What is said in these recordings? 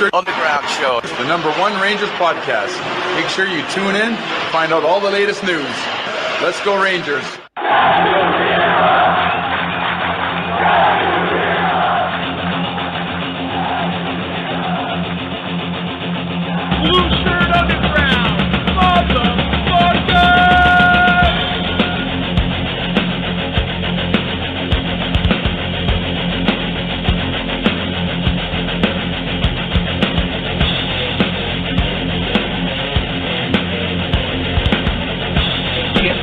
Underground Show, the #1 Rangers podcast. Make sure you tune in to find out all the latest news. Let's go Rangers. Blueshirt Underground, motherfucker!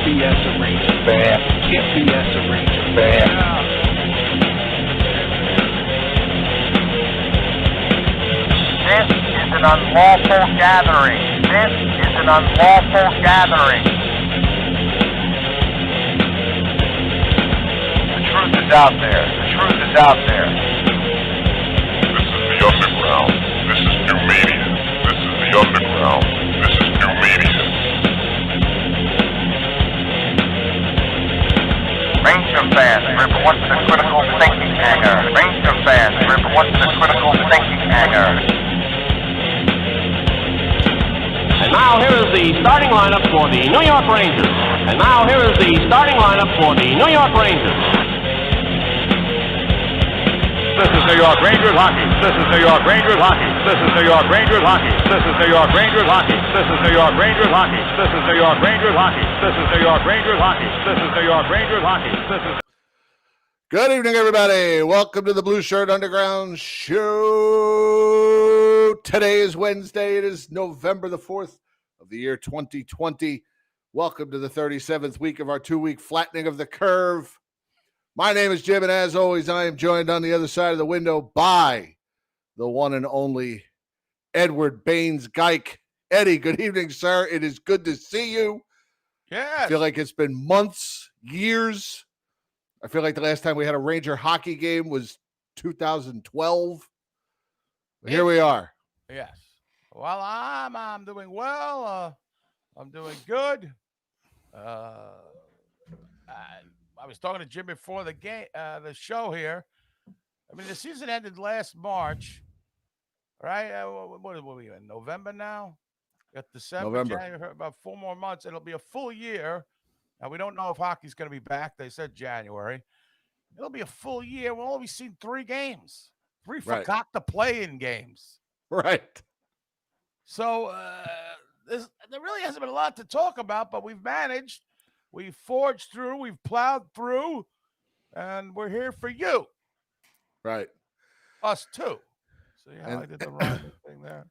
BS a Ranger fan. Get BS a Ranger fan. This is an unlawful gathering. This is an unlawful gathering. The truth is out there. The truth is out there. This is the underground. This is new media. This is the underground. This is new media. Ranger fans, remember what's the critical thinking hangar. Ranger fans, remember what's the critical thinking hangar. And now here is the starting lineup for the New York Rangers. And now here is the starting lineup for the New York Rangers. This is New York Rangers hockey. This is New York Rangers hockey. This is New York Rangers hockey. This is New York Rangers hockey. This is New York Rangers hockey. This is New York Rangers hockey. This is New York Rangers hockey. This is New York Rangers hockey. This is. Good evening, everybody. Welcome to the Blueshirt Underground Show. Today is Wednesday. It is November the 4th of the year 2020. Welcome to the 37th week of our 2-week flattening of the curve. My name is Jim, and as always, I am joined on the other side of the window by the one and only Edward Baines Geik. Eddie, good evening, sir. It is good to see you. Yes. I feel like it's been months, years. I feel like the last time we had a Ranger hockey game was 2012. But here we are. Yes. Well, I'm doing well. I'm doing good. I was talking to Jim before the game, the show here. I mean, the season ended last March, right? What are we in? November now? Got December, November. January, about 4 more months. It'll be a full year. Now, we don't know if hockey's going to be back. They said January. It'll be a full year. We'll only seen 3 games. 3 forgot to play in games. Right. So there really hasn't been a lot to talk about, but we've managed. We've forged through. We've plowed through. And we're here for you. Right. Us too. See how I did the rhyming thing there?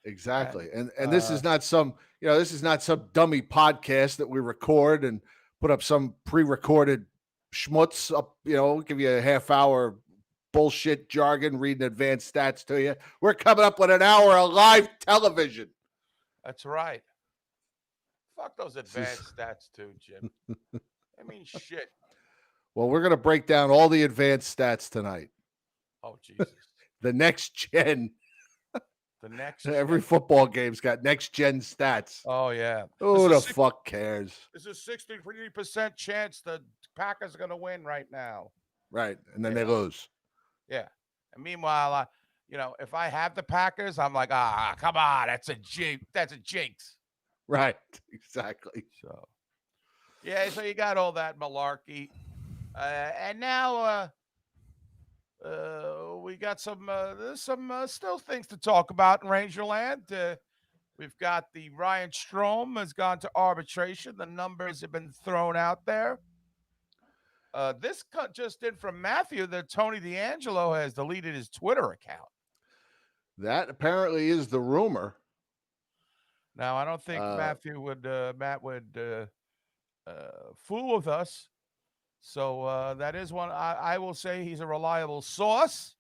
Exactly. And this is not some, this is not some dummy podcast that we record and put up some pre-recorded schmutz up, give you a half hour bullshit jargon, reading advanced stats to you. We're coming up with an hour of live television. That's right. Fuck those advanced stats too, Jim. I mean, shit. Well, we're going to break down all the advanced stats tonight. Oh, Jesus. The next gen. Every Gen. football game's got next gen stats. Oh, yeah. Who the fuck cares? There's a 63% chance the Packers are going to win right now. Right. And then they lose. Yeah. And meanwhile, if I have the Packers, I'm like, come on. That's a jinx. Right. Exactly. So, yeah. So you got all that malarkey. And now we got there's some still things to talk about in Rangerland. We've got the Ryan Strome has gone to arbitration. The numbers have been thrown out there. This cut just in from Matthew that Tony DeAngelo has deleted his Twitter account. That apparently is the rumor. Now, I don't think Matt would fool with us. So that is one. I will say he's a reliable source.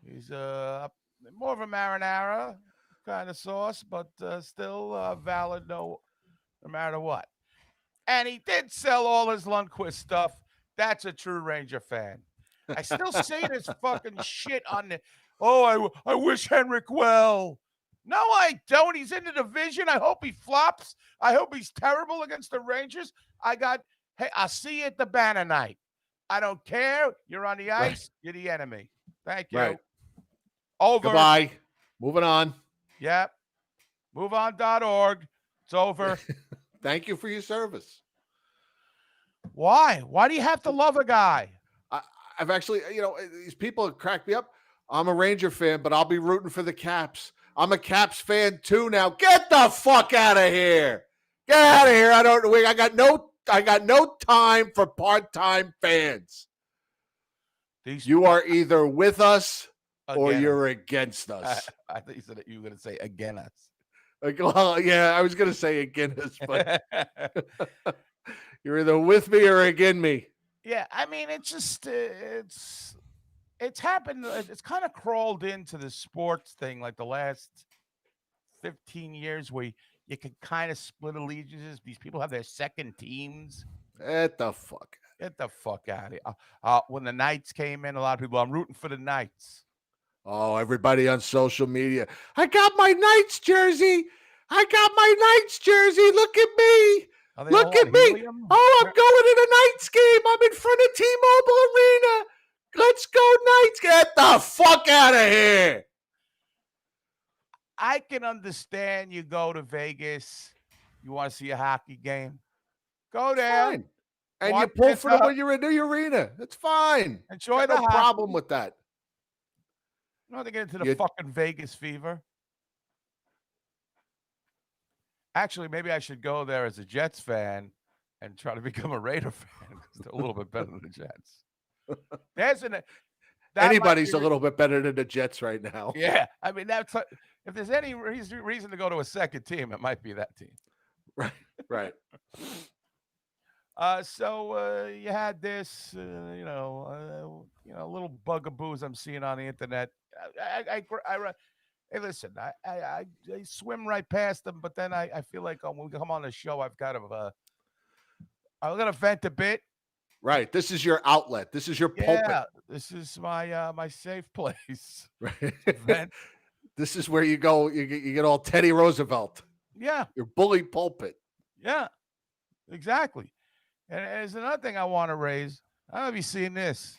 He's more of a marinara kind of sauce, but still valid no matter what. And he did sell all his Lundqvist stuff. That's a true Ranger fan. I still see this fucking shit on the. Oh, I wish Henrik well. No, I don't. He's in the division. I hope he flops. I hope he's terrible against the Rangers. Hey, I'll see you at the banner night. I don't care. You're on the ice. Right. You're the enemy. Thank you. Right. Over. Goodbye. Moving on. Yep. MoveOn.org. It's over. Thank you for your service. Why? Why do you have to love a guy? I've actually, these people crack me up. I'm a Ranger fan, but I'll be rooting for the Caps. I'm a Caps fan too now. Get the fuck out of here. Get out of here. I got no time for part-time fans. You are either with us or you're against us. I thought you said that you were going to say again us. Well, yeah, I was going to say against us, but you're either with me or against me. Yeah, I mean, it's just it's happened. It's kind of crawled into the sports thing like the last 15 years, where you can kind of split allegiances. These people have their second teams. Get the fuck out of here. When the Knights came in, a lot of people, I'm rooting for the Knights. Oh, everybody on social media. I got my Knights jersey. Look at me. Look at me. Helium? Oh, I'm going to the Knights game. I'm in front of T-Mobile Arena. Let's go, Knights. Get the fuck out of here. I can understand you go to Vegas. You want to see a hockey game. Go there. Fine. And you pull for them when you're in the arena. That's fine. Enjoy the no problem with that. You know, they get into the fucking Vegas fever. Actually, maybe I should go there as a Jets fan and try to become a Raider fan because they're a little bit better than the Jets. Anybody's a little bit better than the Jets right now. Yeah, I mean, if there's any reason to go to a second team, it might be that team. Right. So you had this, little bugaboos I'm seeing on the internet. Hey, listen, I swim right past them, but then I feel like when we come on the show, I'm gonna vent a bit. Right. This is your outlet. This is your pulpit. Yeah, this is my safe place. Right. Vent. This is where you go. You get all Teddy Roosevelt. Yeah. Your bully pulpit. Yeah. Exactly. And there's another thing I want to raise. I don't know if you've seen this.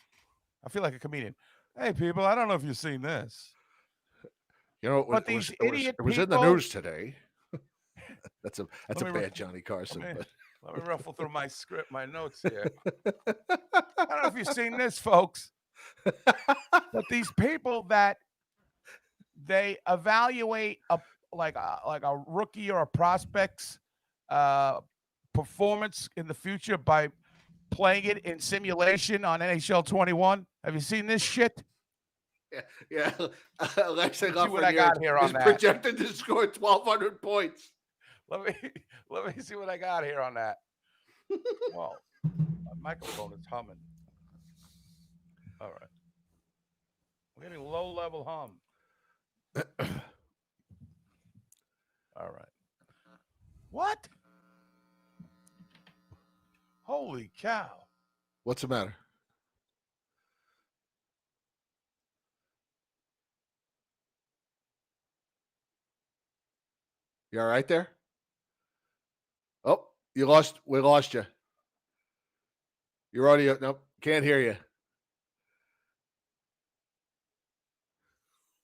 I feel like a comedian. Hey, people, I don't know if you've seen this. It was in the news today. That's a bad Johnny Carson. Let me ruffle through my notes here. I don't know if you've seen this, folks. But these people that they evaluate a rookie or a prospect's performance in the future by playing it in simulation on NHL 21. Have you seen this shit? Yeah. Alexei Lafreniere is projected to score 1,200 points. Let me see what I got here on that. Well, my microphone is humming. All right. We're getting low-level hum. All right. What? Holy cow. What's the matter? You all right there? Oh, we lost you. Your audio, nope, can't hear you.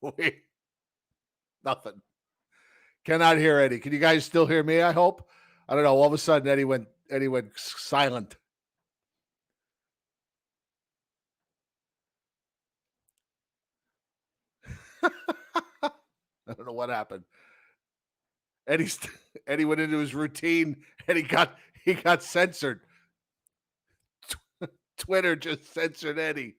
Wait. Nothing. Cannot hear Eddie. Can you guys still hear me, I hope? I don't know. All of a sudden, Eddie went silent. I don't know what happened. Eddie went into his routine and he got censored. Twitter just censored Eddie.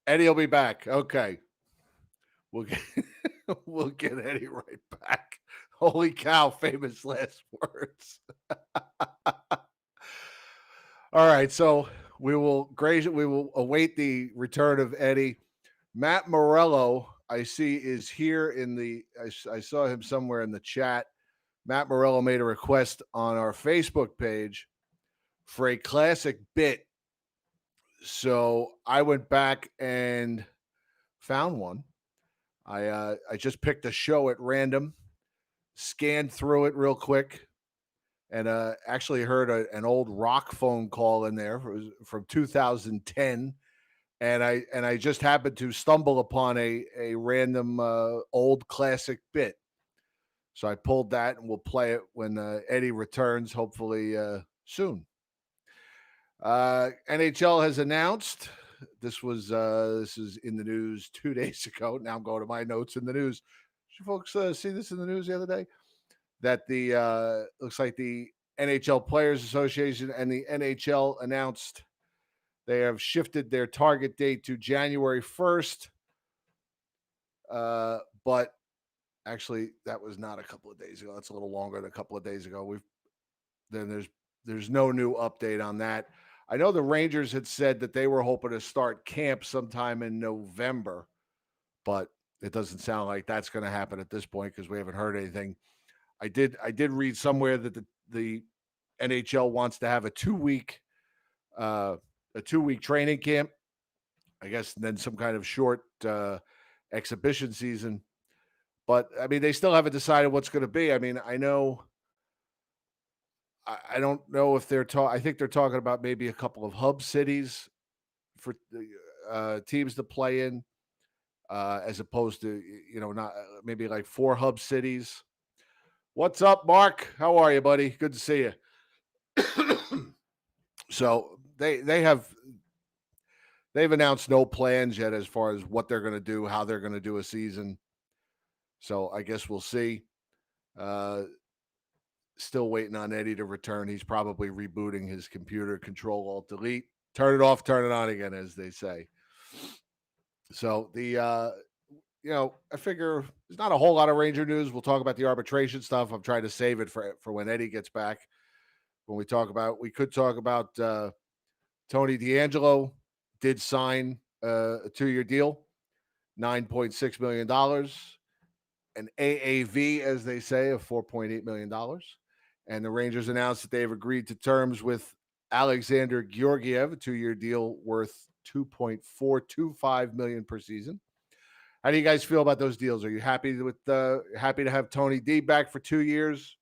Eddie will be back. Okay. We'll get Eddie right back. Holy cow, famous last words. All right, so we will await the return of Eddie. Matt Morello, I see, is here I saw him somewhere in the chat. Matt Morello made a request on our Facebook page for a classic bit. So I went back and found one. I just picked a show at random scanned through it real quick and actually heard an old rock phone call in there from 2010. And I just happened to stumble upon a random old classic bit. So I pulled that, and we'll play it when Eddie returns, hopefully soon. NHL has announced this is in the news 2 days ago. Now I'm going to my notes in the news. Did you folks see this in the news the other day? That the looks like the NHL Players Association and the NHL announced they have shifted their target date to January 1st. But actually, that was not a couple of days ago. That's a little longer than a couple of days ago. There's no new update on that. I know the Rangers had said that they were hoping to start camp sometime in November, but it doesn't sound like that's going to happen at this point because we haven't heard anything. I did read somewhere that the NHL wants to have a 2-week training camp, I guess, and then some kind of short exhibition season. But I mean, they still haven't decided what's going to be. I mean, I don't know if I think they're talking about maybe a couple of hub cities for teams to play in, as opposed to, not maybe like 4 hub cities. What's up, Mark? How are you, buddy? Good to see you. So they've announced no plans yet as far as what they're going to do, how they're going to do a season. So I guess we'll see. Still waiting on Eddie to return. He's probably rebooting his computer. Control Alt Delete. Turn it off, turn it on again, as they say. So I figure there's not a whole lot of Ranger news. We'll talk about the arbitration stuff. I'm trying to save it for when Eddie gets back. When we could talk about Tony DeAngelo did sign a 2-year deal, $9.6 million, an AAV, as they say, of $4.8 million. And the Rangers announced that they've agreed to terms with Alexander Georgiev, a 2-year deal worth $2.425 million per season. How do you guys feel about those deals? Are you happy happy to have Tony D back for 2 years?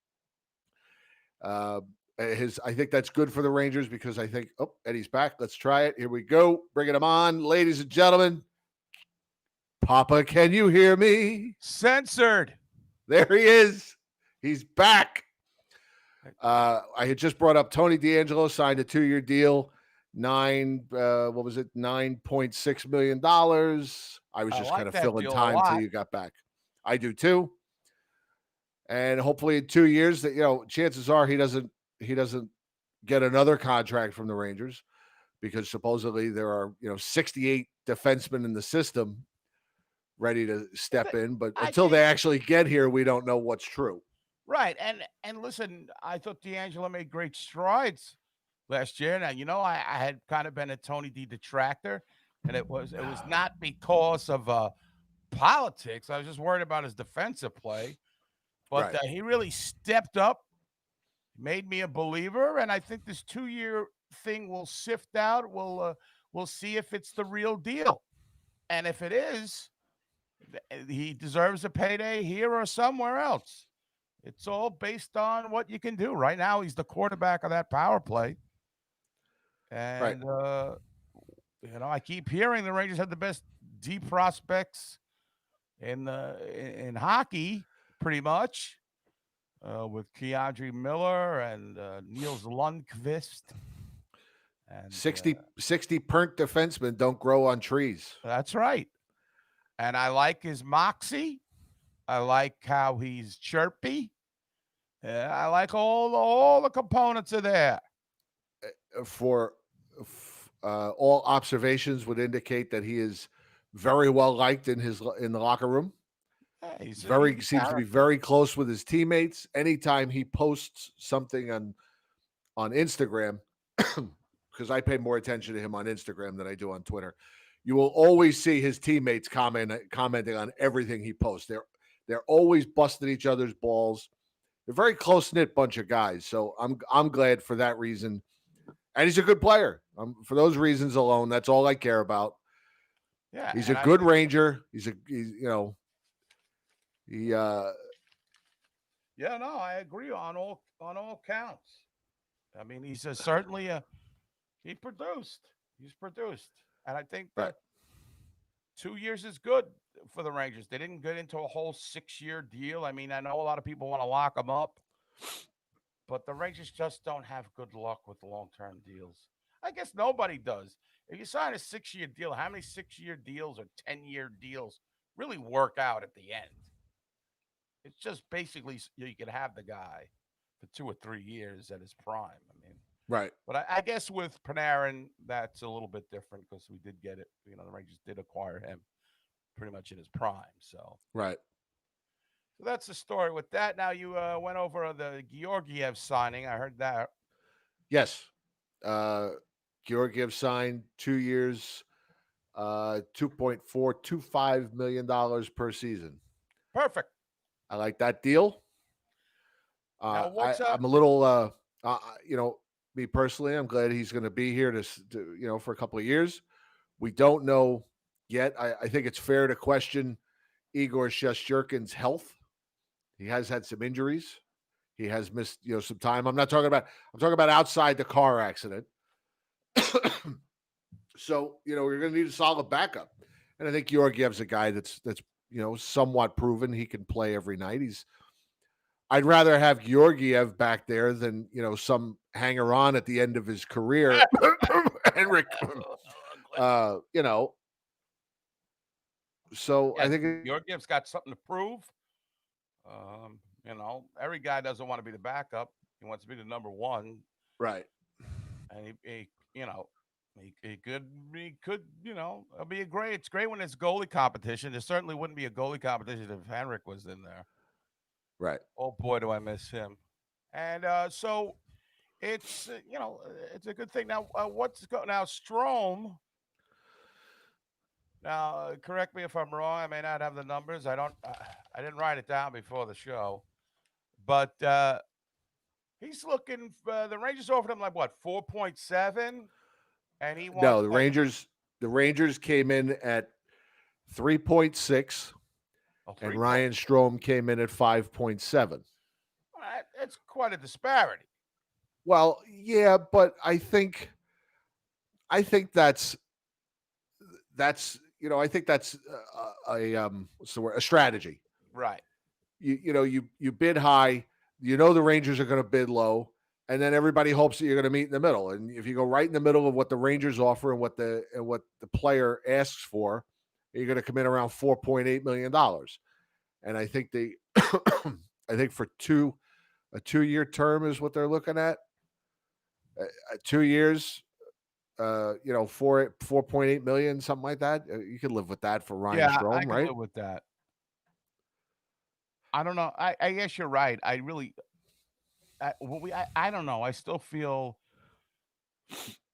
I think that's good for the Rangers because I think, Eddie's back. Let's try it. Here we go. Bringing him on, ladies and gentlemen. Papa, can you hear me? Censored. There he is. He's back. I had just brought up Tony DeAngelo signed a 2-year deal, $9.6 million. I was just kind of filling time until you got back. I do too. And hopefully in 2 years that, chances are he doesn't get another contract from the Rangers because supposedly there are, 68 defensemen in the system ready to step in. But until they actually get here, we don't know what's true. Right. And listen, I thought DeAngelo made great strides last year. Now, I had kind of been a Tony D detractor, and it was not because of politics. I was just worried about his defensive play. But he really stepped up, made me a believer, and I think this 2-year thing will sift out. We'll see if it's the real deal. And if it is, he deserves a payday here or somewhere else. It's all based on what you can do. Right now, he's the quarterback of that power play. And, I keep hearing the Rangers have the best D prospects in hockey, pretty much, with Keandre Miller and Niels Lundqvist. And 60 pernt defensemen don't grow on trees. That's right. And I like his moxie. I like how he's chirpy. I like all the components are there. For all observations would indicate that he is very well liked in the locker room. Yeah, seems to be very close with his teammates. Anytime he posts something on Instagram, because I pay more attention to him on Instagram than I do on Twitter, you will always see his teammates commenting on everything he posts. They're always busting each other's balls. They're a very close-knit bunch of guys. So I'm glad for that reason. And he's a good player. For those reasons alone, that's all I care about. Yeah, he's a good Ranger. He Yeah, no, I agree on all counts. I mean, he's certainly he produced. He's produced, and I think Right. 2 years is good for the Rangers. They didn't get into a whole 6-year deal. I mean, I know a lot of people want to lock him up, but the Rangers just don't have good luck with long-term deals. I guess nobody does. If you sign a 6-year deal, how many 6-year deals or 10-year deals really work out at the end? It's just basically you can have the guy for 2 or 3 years at his prime. I mean, Right. but I guess with Panarin, that's a little bit different because we did get it. You know, the Rangers did acquire him pretty much in his prime. Right. So that's the story with that. Now you went over the Georgiev signing. I heard that. Yes. Georgiev signed 2 years, $2.425 million per season. Perfect. I like that deal. Now what's up? I'm a little, me personally, I'm glad he's going to be here to for a couple of years. We don't know yet. I think it's fair to question Igor Shesterkin's health. He has had some injuries. He has missed, some time. I'm talking about outside the car accident. So, we're going to need a solid backup. And I think Georgiev's a guy that's somewhat proven he can play every night. I'd rather have Georgiev back there than, some hanger on at the end of his career. Henrik, so Yeah, I think Georgiev's got something to prove. Every guy doesn't want to be the backup. He wants to be the number one. right. And he could, it'll be it's great when it's goalie competition. There certainly wouldn't be a goalie competition if Henrik was in there. Right. Oh boy, do I miss him. And so it's it's a good thing. Now now Strome. Now correct me if I'm wrong. I may not have the numbers. I didn't write it down before the show, but he's looking. The Rangers offered him like what 4.7, and he wants No, the Rangers came in at 3.6, and Ryan Strome came in at 5.7. It's quite a disparity. Well, yeah, but I think that's I think that's what's the word? A strategy. Right. You bid high, the Rangers are going to bid low, and then everybody hopes that you're going to meet in the middle. And if you go right in the middle of what the Rangers offer and what the player asks for, you're going to come in around $4.8 million. And I think I think for a 2-year term is what they're looking at. 2 years, 4.8 million, something like that. You could live with that for Ryan Strome, I can right? live with that. I don't know. I guess you're right. I don't know. I still feel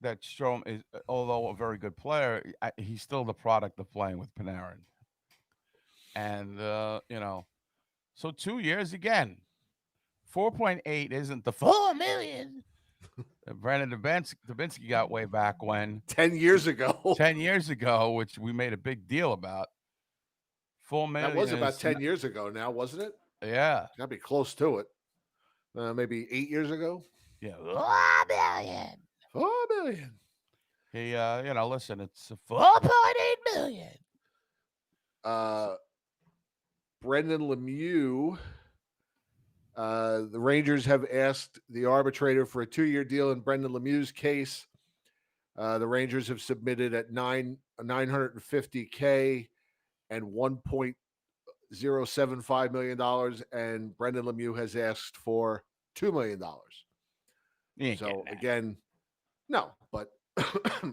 that Strome is, although a very good player, he's still the product of playing with Panarin. And so 2 years again, 4.8 isn't the 4 million. Brandon Dubinsky got way back when 10 years ago. 10 years ago, which we made a big deal about. 4 million. That was about 10 years ago now, wasn't it? Yeah. Gotta be close to it. Maybe 8 years ago. Yeah. 4 million. 4 million. He, listen, it's 4.8 million. Brendan Lemieux. The Rangers have asked the arbitrator for a 2-year deal in Brendan Lemieux's case. The Rangers have submitted at $950K and $1.075 million, and Brendan Lemieux has asked for $2 million. So again, no, but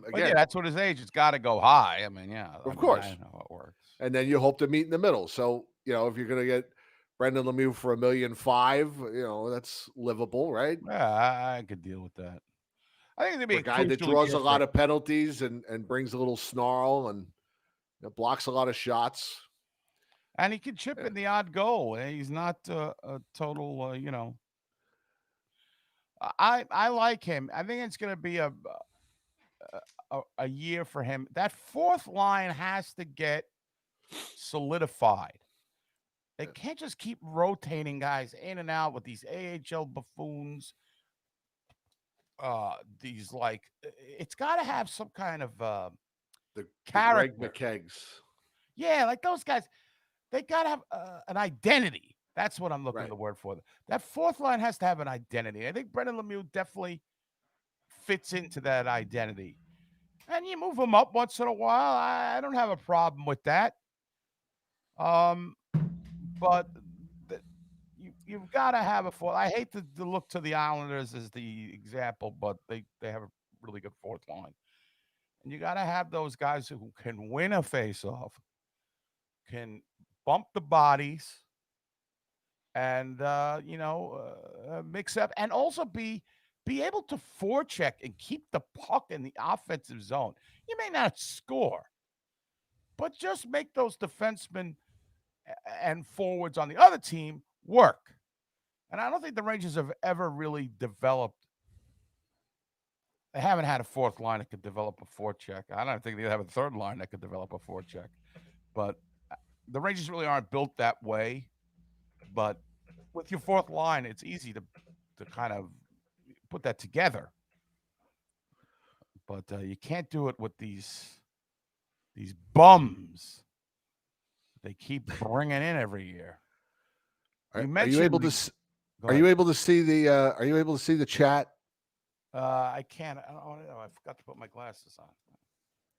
again, that's what his agent's got to go high. I mean, of course, I know how it works. And then you hope to meet in the middle. So if you're going to get Brendan Lemieux for $1.5 million, that's livable, right? Yeah, I could deal with that. I think it'd be a guy that draws a lot of penalties and brings a little snarl and blocks a lot of shots. And he can chip in the odd goal. He's not a total, I like him. I think it's going to be a year for him. That fourth line has to get solidified. They can't just keep rotating guys in and out with these AHL buffoons. These it's got to have some kind of The Greg character. McKeggs. Yeah, like those guys, they got to have an identity. That's what I'm looking Right. the word for. That fourth line has to have an identity. I think Brendan Lemieux definitely fits into that identity. And you move him up once in a while. I don't have a problem with that. But you've got to have a fourth. I hate to look to the Islanders as the example, but they have a really good fourth line. And you got to have those guys who can win a faceoff, can bump the bodies, and mix up, and also be able to forecheck and keep the puck in the offensive zone. You may not score, but just make those defensemen and forwards on the other team work. And I don't think the Rangers have ever really developed. They haven't had a fourth line that could develop a forecheck. I don't think they have a third line that could develop a forecheck. But the Rangers really aren't built that way. But with your fourth line, it's easy to kind of put that together. But you can't do it with these bums they keep bringing in every year. Are you able to see the chat? I can't. I forgot to put my glasses on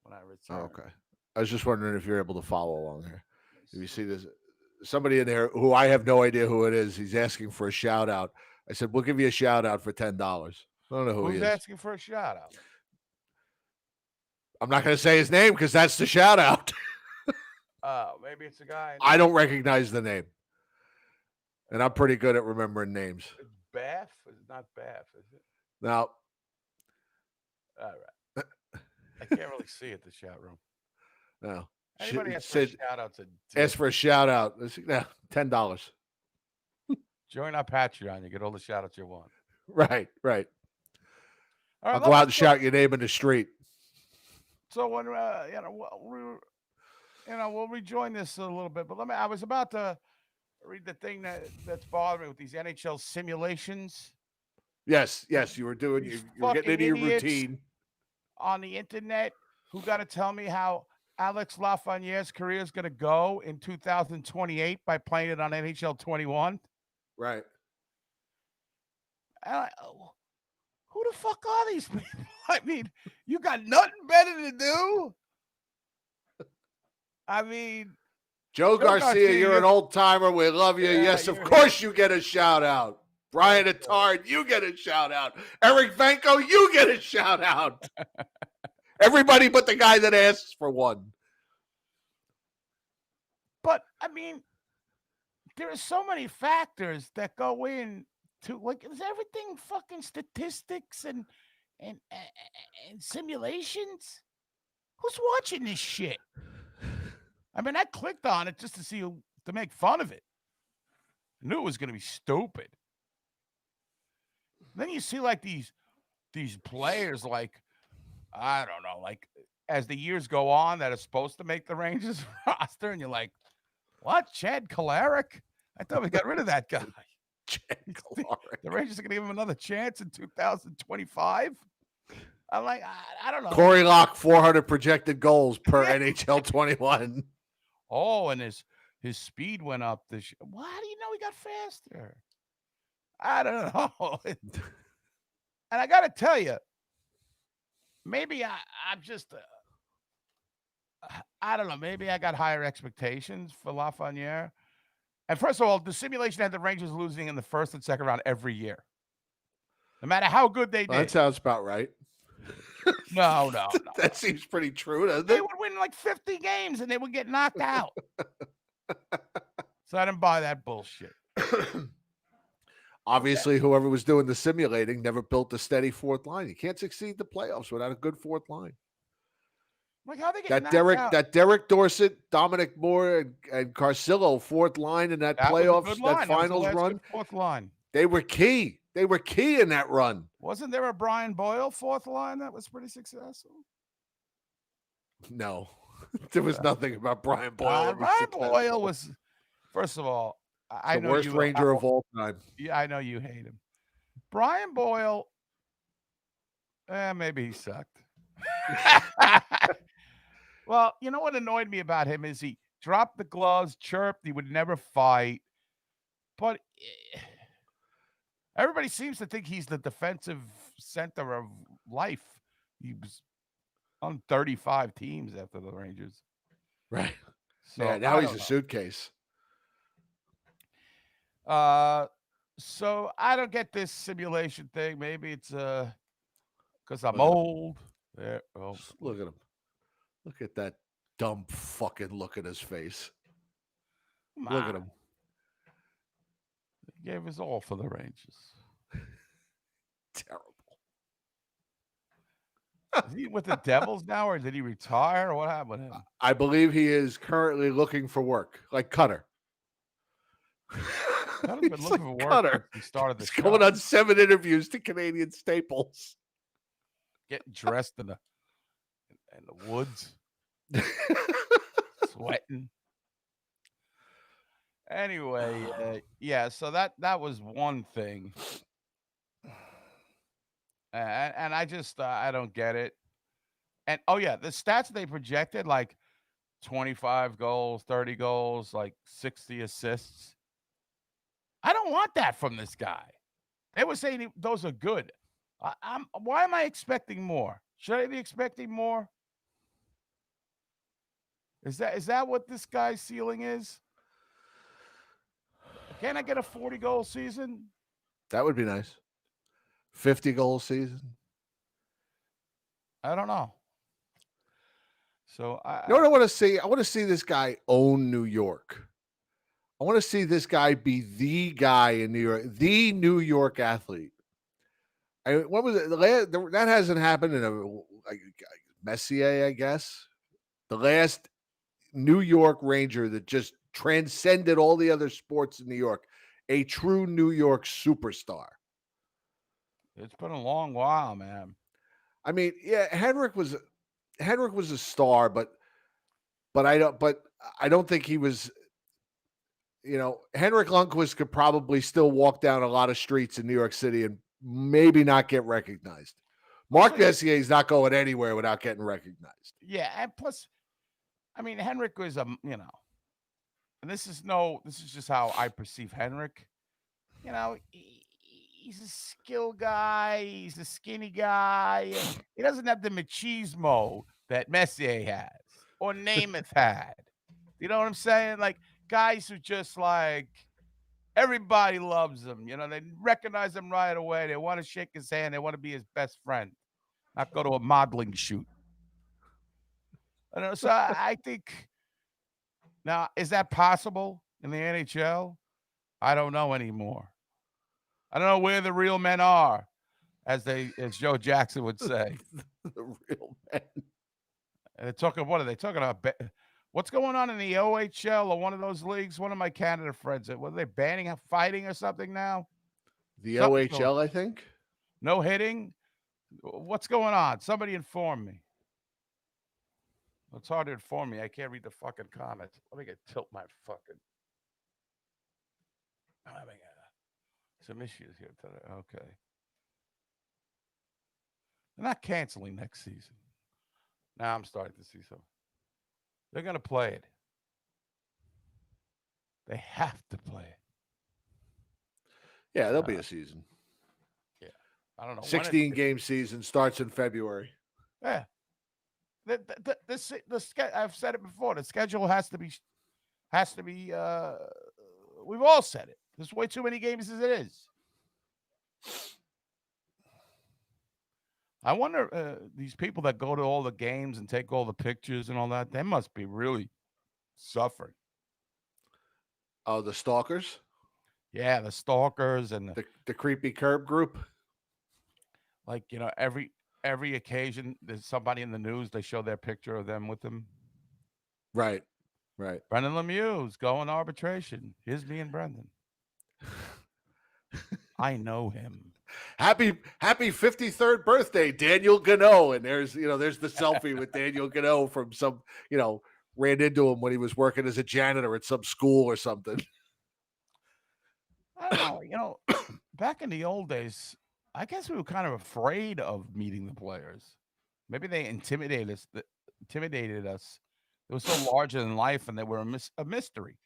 when I returned. Oh, okay. I was just wondering if you're able to follow along here. If you see this, somebody in there who I have no idea who it is, he's asking for a shout out. I said, we'll give you a shout out for $10. I don't know who he is. Who's asking for a shout out? I'm not going to say his name because that's the shout out. Maybe it's a guy. I don't recognize the name. And I'm pretty good at remembering names. It's Bath? It's not Bath, is it? Now, all right. I can't really see it, the chat room. No. Anybody ask for a shout out to ask for a shout out. $10. Join our Patreon. You get all the shout outs you want. Right. All right, I'll go out and shout your name in the street. So when we'll rejoin this a little bit, but I was about to read the thing that's bothering me with these NHL simulations. Yes, you were doing. You were getting into your routine on the internet. Who got to tell me how Alex Lafreniere's career is going to go in 2028 by playing it on NHL 21? Right. Who the fuck are these people? I mean, you got nothing better to do. I mean, Joe Garcia, you're an old timer. We love you. Yes, of course you get a shout out. Brian Attard, you get a shout out. Eric Venko, you get a shout out. Everybody but the guy that asks for one. But I mean, there are so many factors that go in to is everything fucking statistics and simulations? Who's watching this shit? I mean, I clicked on it just to make fun of it. I knew it was going to be stupid. Then you see these players I don't know, as the years go on that are supposed to make the Rangers roster, and you're like, what? Chad Kolarek? I thought we got rid of that guy. Chad Kolarek. The Rangers are going to give him another chance in 2025? I'm like, I don't know. Corey Locke, 400 projected goals per NHL 21. Oh, and his speed went up this year. Why do you know he got faster? I don't know. And I got to tell you, maybe I'm just, I don't know. Maybe I got higher expectations for Lafreniere. And first of all, the simulation had the Rangers losing in the first and second round every year. No matter how good they did. That sounds about right. No. That seems pretty true, doesn't it? They would win 50 games and they would get knocked out. So I didn't buy that bullshit. Obviously, whoever was doing the simulating never built a steady fourth line. You can't succeed the playoffs without a good fourth line. How they get out? That Derek Dorsett, Dominic Moore, and Carcillo fourth line in that playoffs, that finals run. Fourth line. They were key. They were key in that run. Wasn't there a Brian Boyle fourth line that was pretty successful? No, there was nothing about Brian Boyle. Brian Boyle was First of all, I The know worst you. Ranger of all time. Yeah, I know you hate him. Brian Boyle. Maybe he sucked. Well, you know what annoyed me about him is he dropped the gloves, chirped, he would never fight. But everybody seems to think he's the defensive center of life. He was on 35 teams after the Rangers. Right. So Yeah, now I he's don't a know. suitcase. So I don't get this simulation thing. Maybe it's because I'm old. There, Look at him. Look at that dumb fucking look at his face. Look at him. He gave his all for the Rangers. Terrible. Is he with the Devils now, or did he retire? Or what happened with him? I believe he is currently looking for work, like Cutter. Cutter's been looking for work Cutter. since he started the He's show. going on 7 interviews to Canadian Staples. Getting dressed in the woods, sweating. Anyway, yeah. So that was one thing, and I just I don't get it. And oh yeah, the stats they projected, like 25 goals, 30 goals, like 60 assists. I don't want that from this guy. They were saying those are good. Why am I expecting more? Should I be expecting more? Is that what this guy's ceiling is? Can I get a 40-goal season? That would be nice. 50-goal season. I don't know. So You know what I want to see? I want to see this guy own New York. I want to see this guy be the guy in New York, the New York athlete. What was it? That hasn't happened in Messier, I guess. The last New York Ranger that just transcended all the other sports in New York. A true New York superstar. It's been a long while, man. I mean, yeah, Henrik was a star, but I don't think he was. You know, Henrik Lundqvist could probably still walk down a lot of streets in New York City and maybe not get recognized. Mark Messier is not going anywhere without getting recognized. Yeah, and plus, I mean, Henrik was and this is just how I perceive Henrik. You know, he's a skill guy. He's a skinny guy. He doesn't have the machismo that Messier has or Namath had. You know what I'm saying? Like guys who just like everybody loves him. You know, they recognize him right away. They want to shake his hand. They want to be his best friend, not go to a modeling shoot. So I think now, is that possible in the NHL? I don't know anymore. I don't know where the real men are, as Joe Jackson would say. The real men. And they're talking. What are they talking about? What's going on in the OHL or one of those leagues? One of my Canada friends. What are they banning fighting or something now? The OHL, I think. No hitting. What's going on? Somebody inform me. It's hard to inform me. I can't read the fucking comments. Let me tilt my fucking. I'm having some issues here today. Okay. They're not canceling next season. Now I'm starting to see some. They're going to play it. They have to play it. Yeah, there'll be a season. Yeah. I don't know. 16-game season starts in February. Yeah. I've said it before. The schedule has to be. We've all said it. There's way too many games as it is. I wonder these people that go to all the games and take all the pictures and all that. They must be really suffering. Oh, the stalkers. Yeah, the stalkers and the creepy curb group. Like every occasion, there's somebody in the news. They show their picture of them with them. Right. Brendan Lemieux going to arbitration. Here's me and Brendan. I know him. Happy 53rd birthday, Daniel Gano. And there's the selfie with Daniel Gano from some, ran into him when he was working as a janitor at some school or something. I don't know. Back in the old days, I guess we were kind of afraid of meeting the players. Maybe they intimidated us. They were so larger than life, and they were a mystery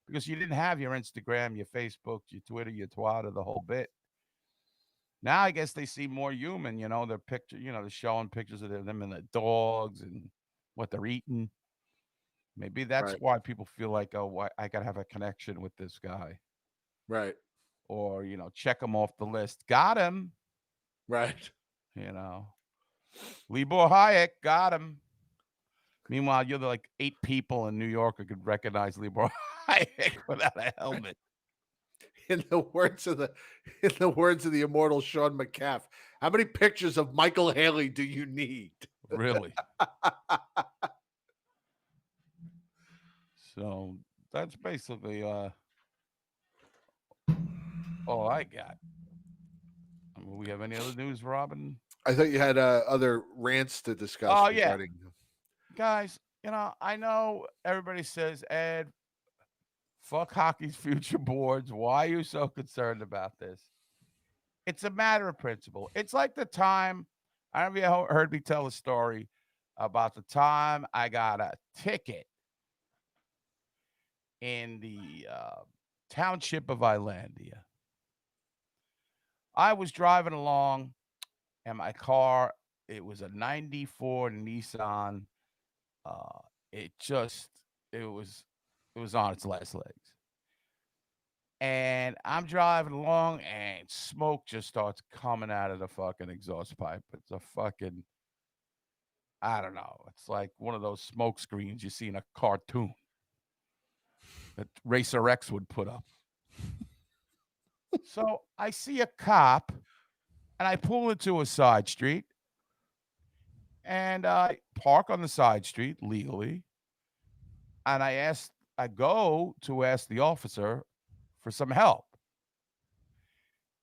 because you didn't have your Instagram, your Facebook, your Twitter, your Twitter, the whole bit. Now I guess they seem more human. Their picture. They're showing pictures of them and the dogs and what they're eating. Maybe that's Right. why people feel like, oh, I gotta have a connection with this guy, Right. or check him off the list. Got him. Right. Libor Hayek got him. Meanwhile, you're like 8 people in New York who could recognize Libor Hayek without a helmet. In the words of the immortal Sean McCaff, how many pictures of Michael Haley do you need? Really? So that's basically all I got. We have any other news, Robin? I thought you had other rants to discuss. Oh, regarding... Guys, I know everybody says, Ed, fuck hockey's future boards. Why are you so concerned about this? It's a matter of principle. It's like the time, I don't know if you heard me tell a story about the time I got a ticket in the township of Islandia. I was driving along, and my car, it was a 94 Nissan. It was on its last legs. And I'm driving along, and smoke just starts coming out of the fucking exhaust pipe. It's a fucking, I don't know. It's like one of those smoke screens you see in a cartoon that Racer X would put up. So I see a cop, and I pull into a side street, and I park on the side street legally, and I go to ask the officer for some help,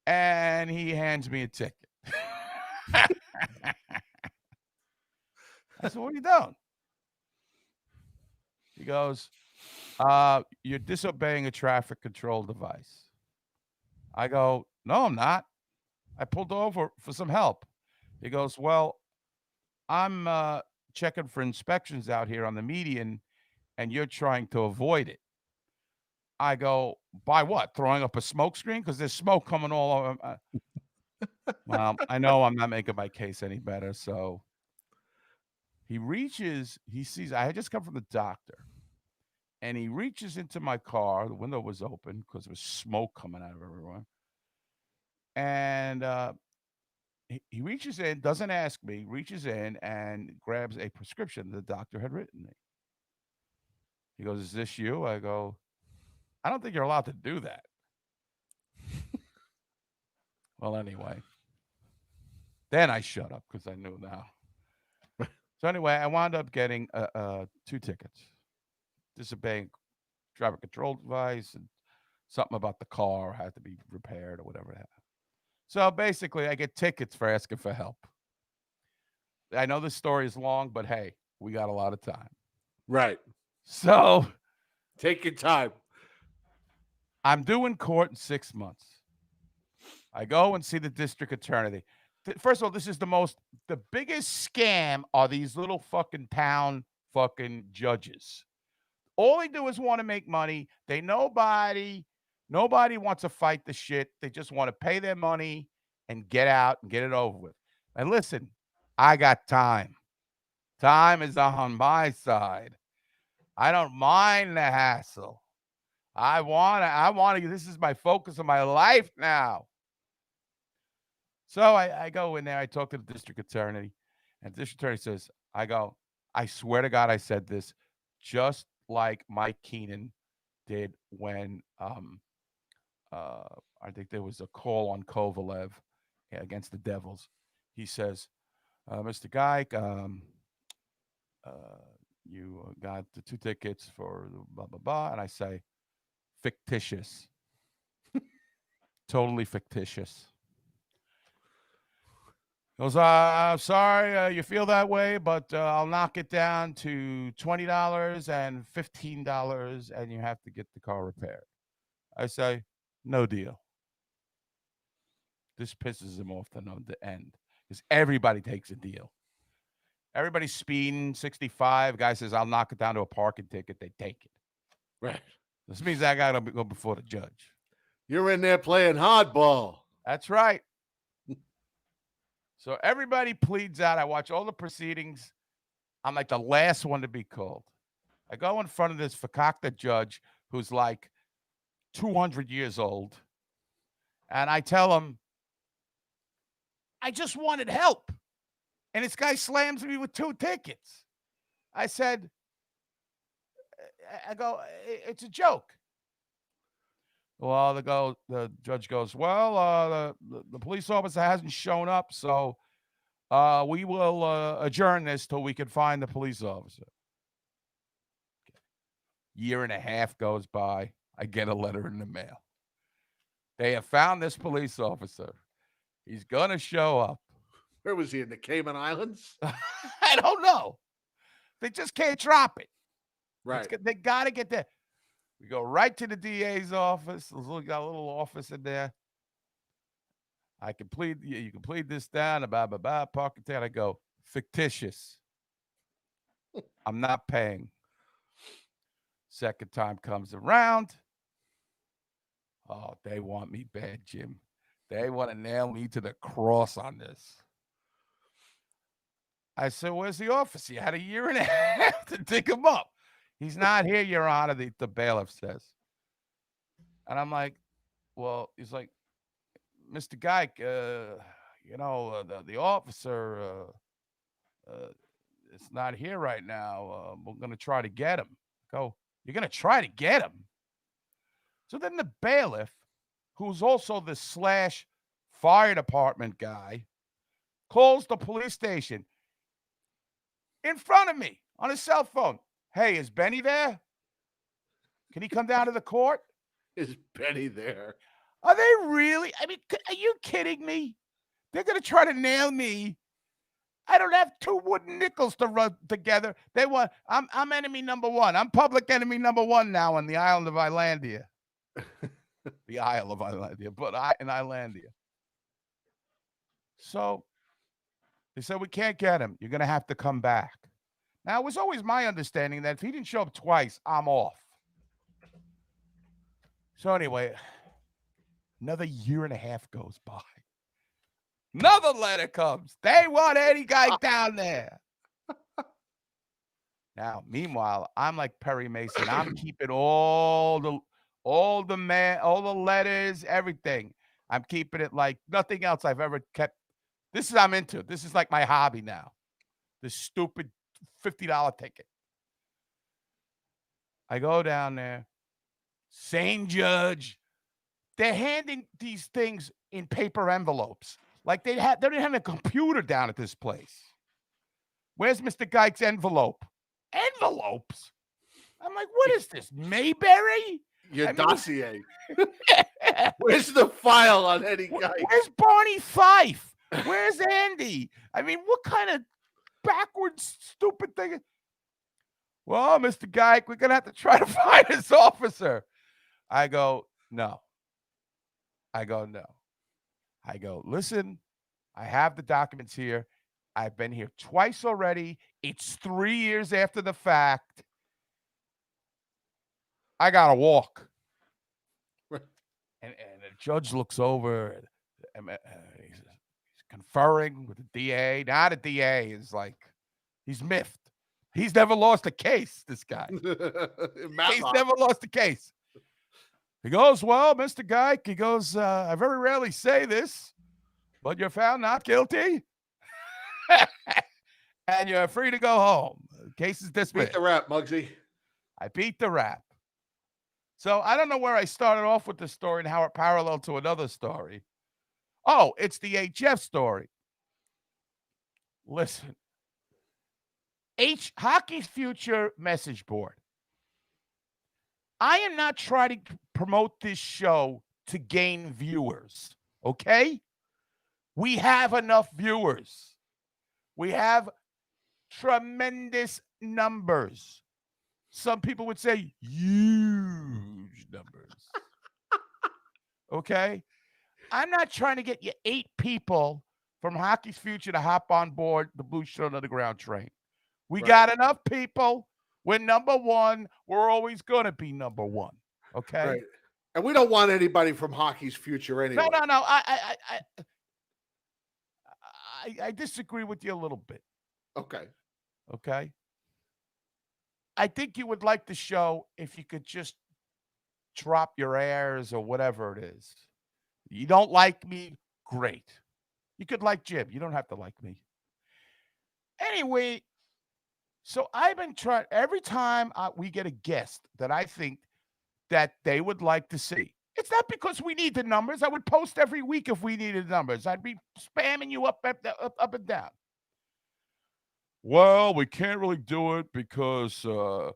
and he hands me a ticket. I said, "What are you doing?" He goes, "You're disobeying a traffic control device." I go, "No, I'm not. I pulled over for some help." He goes, "Well, I'm checking for inspections out here on the median, and you're trying to avoid it." I go, "By what? Throwing up a smoke screen? Because there's smoke coming all over." Well, I know I'm not making my case any better. So he sees I had just come from the doctor, and he reaches into my car. The window was open because there was smoke coming out of everywhere. And he reaches in, doesn't ask me, reaches in and grabs a prescription the doctor had written me. He goes, "Is this you?" I go, "I don't think you're allowed to do that." Well, anyway, then I shut up because I knew now. So anyway, I wound up getting 2 tickets. Disobeying traffic control device and something about the car had to be repaired or whatever it happened. So basically, I get tickets for asking for help. I know this story is long, but hey, we got a lot of time. Right. So take your time. I'm due in court in 6 months. I go and see the district attorney. First of all, this is the biggest scam are these little fucking town fucking judges. All they do is want to make money. Nobody wants to fight the shit. They just want to pay their money and get out and get it over with. And listen, I got time. Time is on my side. I don't mind the hassle. I want to, this is my focus of my life now. So I go in there, I talk to the district attorney, and the district attorney says, I swear to God I said this, just like Mike Keenan did when I think there was a call on Kovalev against the Devils. He says, "Mr. Geik, you got the 2 tickets for blah, blah, blah." And I say, "Fictitious." Totally fictitious. He goes, sorry you feel that way, but I'll knock it down to $20 and $15, and you have to get the car repaired. I say, no deal. This pisses him off to no end because everybody takes a deal. Everybody's speeding 65. Guy says, I'll knock it down to a parking ticket. They take it. Right. This means I got to go before the judge. You're in there playing hardball. That's right. So everybody pleads out. I watch all the proceedings. I'm like the last one to be called. I go in front of this fakakta judge who's like 200 years old. And I tell him, I just wanted help. And this guy slams me with 2 tickets. I said, it's a joke. Well, the judge goes, well, the police officer hasn't shown up, so we will adjourn this till we can find the police officer. Year and a half goes by. I get a letter in the mail. They have found this police officer. He's going to show up. Where was he, in the Cayman Islands? I don't know. They just can't drop it. Right. They got to get there. We go right to the DA's office. We got a little office in there. You can plead this down, parking ticket. I go, fictitious. I'm not paying. Second time comes around. Oh, they want me bad, Jim. They want to nail me to the cross on this. I said, where's the officer? You had a year and a half to dig him up. He's not here, Your Honor, the bailiff says. And I'm like, well, he's like, Mr. Geik, the officer is not here right now. We're going to try to get him. Go, you're going to try to get him? So then the bailiff, who's also the / fire department guy, calls the police station in front of me on his cell phone. Hey, is Benny there? Can he come down to the court? Is Benny there? Are they really? I mean, are you kidding me? They're going to try to nail me. I don't have 2 wooden nickels to rub together. I'm enemy number 1. I'm public enemy number 1 now on the island of Islandia. The Isle of Islandia, but in Islandia. So they said, we can't get him. You're going to have to come back. Now, it was always my understanding that if he didn't show up twice, I'm off. So anyway, another year and a half goes by. Another letter comes. They want Eddie Geik down there. Now, meanwhile, I'm like Perry Mason. I'm keeping all the letters, everything. I'm keeping it like nothing else I've ever kept. I'm into. This is like my hobby now. This stupid $50 ticket. I go down there. Same judge. They're handing these things in paper envelopes. Like they didn't have a computer down at this place. Where's Mr. Geik's envelope? Envelopes? I'm like, what is this? Mayberry? Your dossier. Where's the file on Eddie Geik? Where's Barney Fife? Where's Andy? I mean, what kind of backwards, stupid thing? Well, Mr. Geik, we're going to have to try to find this officer. I go, no. I go, listen, I have the documents here. I've been here twice already. It's 3 years after the fact. I got to walk. And the judge looks over and he's conferring with the DA. Now the DA is like, he's miffed. He's never lost a case, this guy. He's never lost a case. He goes, well, Mr. Geik, he goes, I very rarely say this, but you're found not guilty. And you're free to go home. The case is dismissed. Beat the rap, Muggsy. I beat the rap. So I don't know where I started off with this story and how it paralleled to another story. Oh, it's the HF story. Listen. Hockey's Future message board. I am not trying to promote this show to gain viewers, okay? We have enough viewers. We have tremendous numbers. Some people would say huge numbers. Okay? I'm not trying to get you 8 people from Hockey's Future to hop on board the Blueshirt Underground train. We got enough people. We're number one. We're always going to be number one. Okay? Right. And we don't want anybody from Hockey's Future anyway. No. I disagree with you a little bit. Okay. I think you would like the show if you could just drop your airs or whatever it is. You don't like me? Great. You could like Jim. You don't have to like me. Anyway, so I've been trying every time we get a guest that I think that they would like to see. It's not because we need the numbers. I would post every week if we needed numbers. I'd be spamming you up and down. Well, we can't really do it because, you've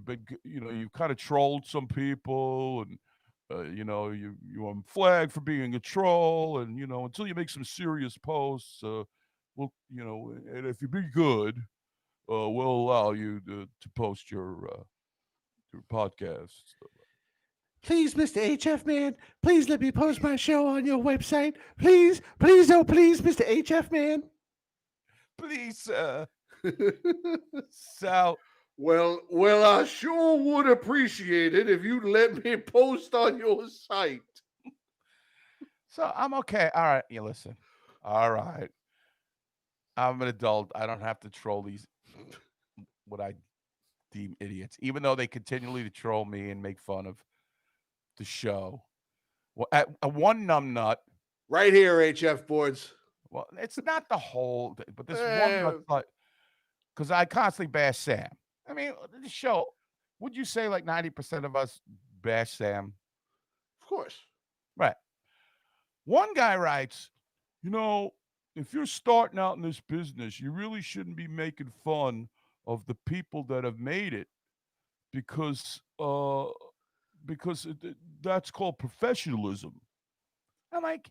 been, you've kind of trolled some people and, you're on flag for being a troll. And, until you make some serious posts, and if you be good, we'll allow you to post your podcast. Please, Mr. HF Man, please let me post my show on your website. Please, please, oh, please, Mr. HF Man. Please, so. Well, I sure would appreciate it if you let me post on your site. So I'm okay. All right, you listen. All right. I'm an adult. I don't have to troll these, what I deem idiots, even though they continually troll me and make fun of the show. Well, at one numbnut. Right here, HF boards. Well, it's not the whole thing, but this one nut, because I constantly bash Sam. I mean, the show, would you say like 90% of us bash Sam? Of course. Right. One guy writes, if you're starting out in this business, you really shouldn't be making fun of the people that have made it because that's called professionalism. I'm like,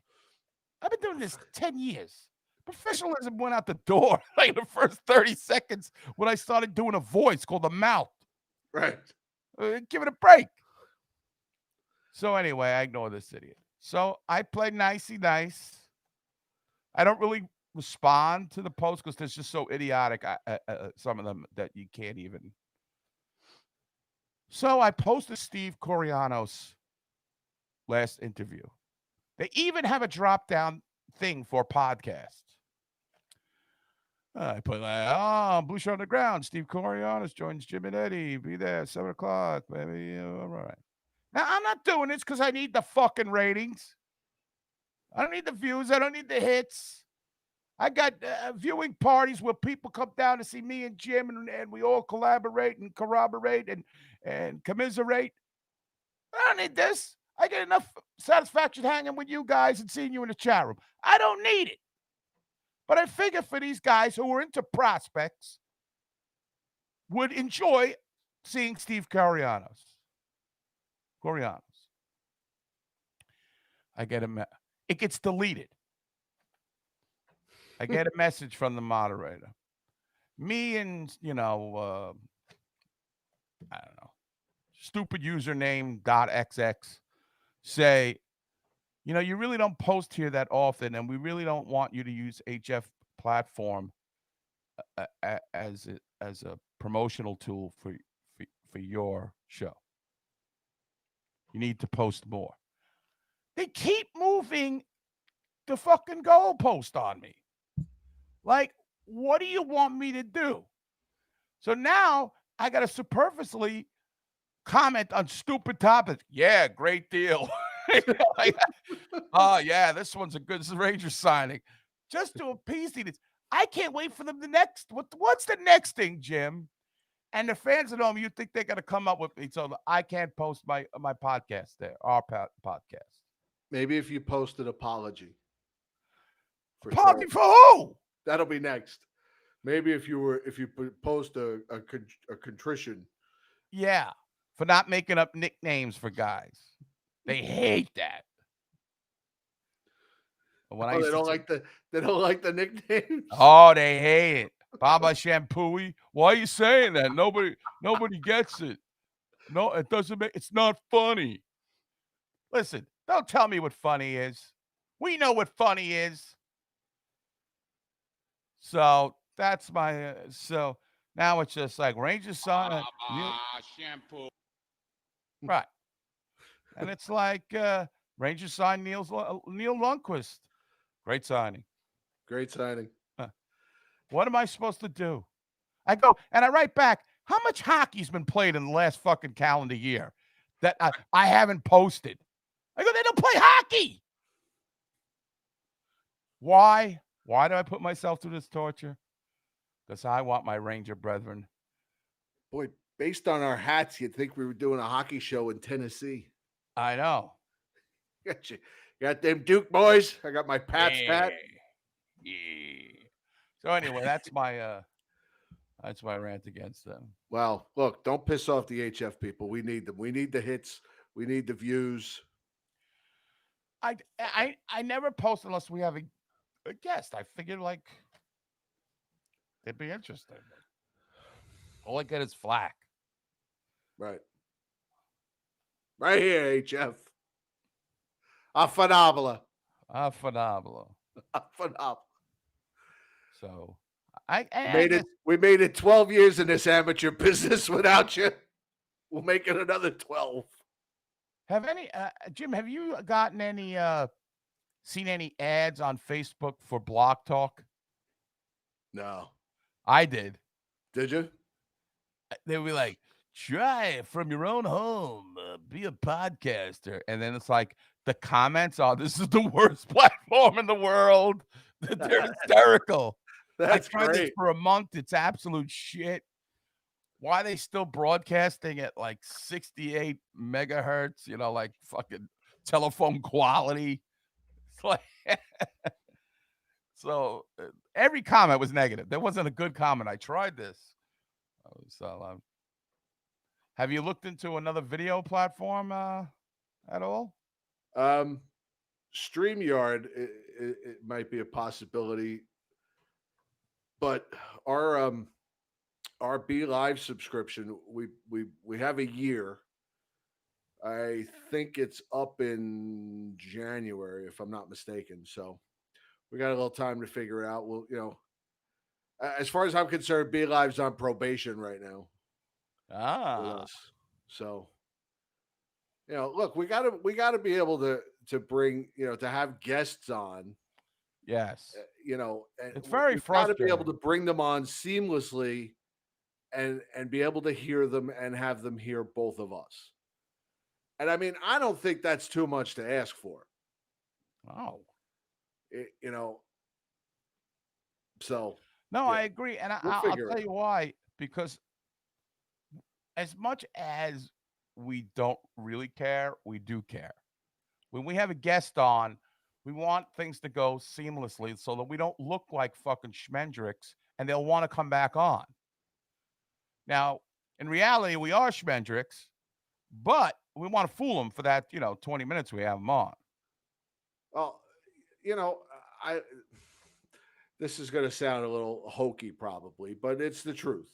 I've been doing this 10 years. Professionalism went out the door like the first 30 seconds when I started doing a voice called the mouth. Right. Give it a break. So anyway, I ignore this idiot. So I play nicey nice. I don't really respond to the post because they're just so idiotic, some of them, that you can't even. So I posted Steve Coriano's last interview. They even have a drop-down thing for podcasts. I put Blueshirt Underground. Steve Corianos joins Jim and Eddie. Be there at 7 o'clock, baby. All right. Now, I'm not doing this because I need the fucking ratings. I don't need the views. I don't need the hits. I got viewing parties where people come down to see me and Jim, and we all collaborate and corroborate and commiserate. I don't need this. I get enough satisfaction hanging with you guys and seeing you in the chat room. I don't need it. But I figure for these guys who are into prospects would enjoy seeing Steve Corianos. I get it gets deleted. I get a message from the moderator. Me and, I don't know, stupid username .xx say, you really don't post here that often, and we really don't want you to use HF platform as a promotional tool for your show. You need to post more. They keep moving the fucking goalpost on me. Like, what do you want me to do? So now I got to superfluously comment on stupid topics. Yeah, great deal. Yeah, this one's a good Ranger signing. Just to appease these. I can't wait for them what's the next thing, Jim? And the fans at home, you think they're going to come up with me so I can't post my podcast there, our podcast. Maybe if you post an apology. Apology for who? That'll be next. Maybe if you post a contrition. Yeah, for not making up nicknames for guys. They hate that. When I Oh, used they to don't like the nicknames. oh, they hate it. Baba Shampooey. Why are you saying that? Nobody gets it. No, it doesn't make it's not funny. Listen, don't tell me what funny is. We know what funny is. So that's my so now it's just like Ranger Son Shampoo. right. And it's like Ranger signed Neil Lundqvist. Great signing. Great signing. What am I supposed to do? I go and I write back, how much hockey's been played in the last fucking calendar year that I haven't posted? I go, they don't play hockey. Why? Why do I put myself through this torture? Because I want my Ranger brethren. Boy, based on our hats, you'd think we were doing a hockey show in Tennessee. I know. Got you. Got them Duke boys. I got my Pats hat. Yeah. So anyway, that's my rant against them. Well, look, don't piss off the HF people. We need them. We need the hits. We need the views. I never post unless we have a guest. I figured like they'd be interested. All I get is flack. Right. Right here, HF. A phenomenal. Phenomenal. A phenomenal. So we made it 12 years in this amateur business without you. We'll make it another 12. Have any Jim, have you gotten any seen any ads on Facebook for Block Talk? No. I did. Did you? They were like, try it from your own home, be a podcaster. And then it's like the comments are, this is the worst platform in the world. They're hysterical. That's I tried great. this for a month. It's absolute shit. Why are they still broadcasting at like 68 megahertz, like fucking telephone quality? It's like, so every comment was negative. There wasn't a good comment. I tried this. So, have you looked into another video platform at all? StreamYard, it might be a possibility, but our Be Live subscription, we have a year. I think it's up in January, if I'm not mistaken. So we got a little time to figure it out. We'll, as far as I'm concerned, Be Live's on probation right now. So, look, we gotta be able to bring, to have guests on. Yes. It's very frustrating. Got to be able to bring them on seamlessly and be able to hear them and have them hear both of us. And I mean, I don't think that's too much to ask for. Oh. So. No, yeah. I agree. And I'll tell you why. Because as much as we don't really care, we do care. When we have a guest on, we want things to go seamlessly so that we don't look like fucking schmendricks and they'll want to come back on. Now, in reality, we are schmendricks, but we want to fool them for that, 20 minutes we have them on. Well, this is going to sound a little hokey probably, but it's the truth.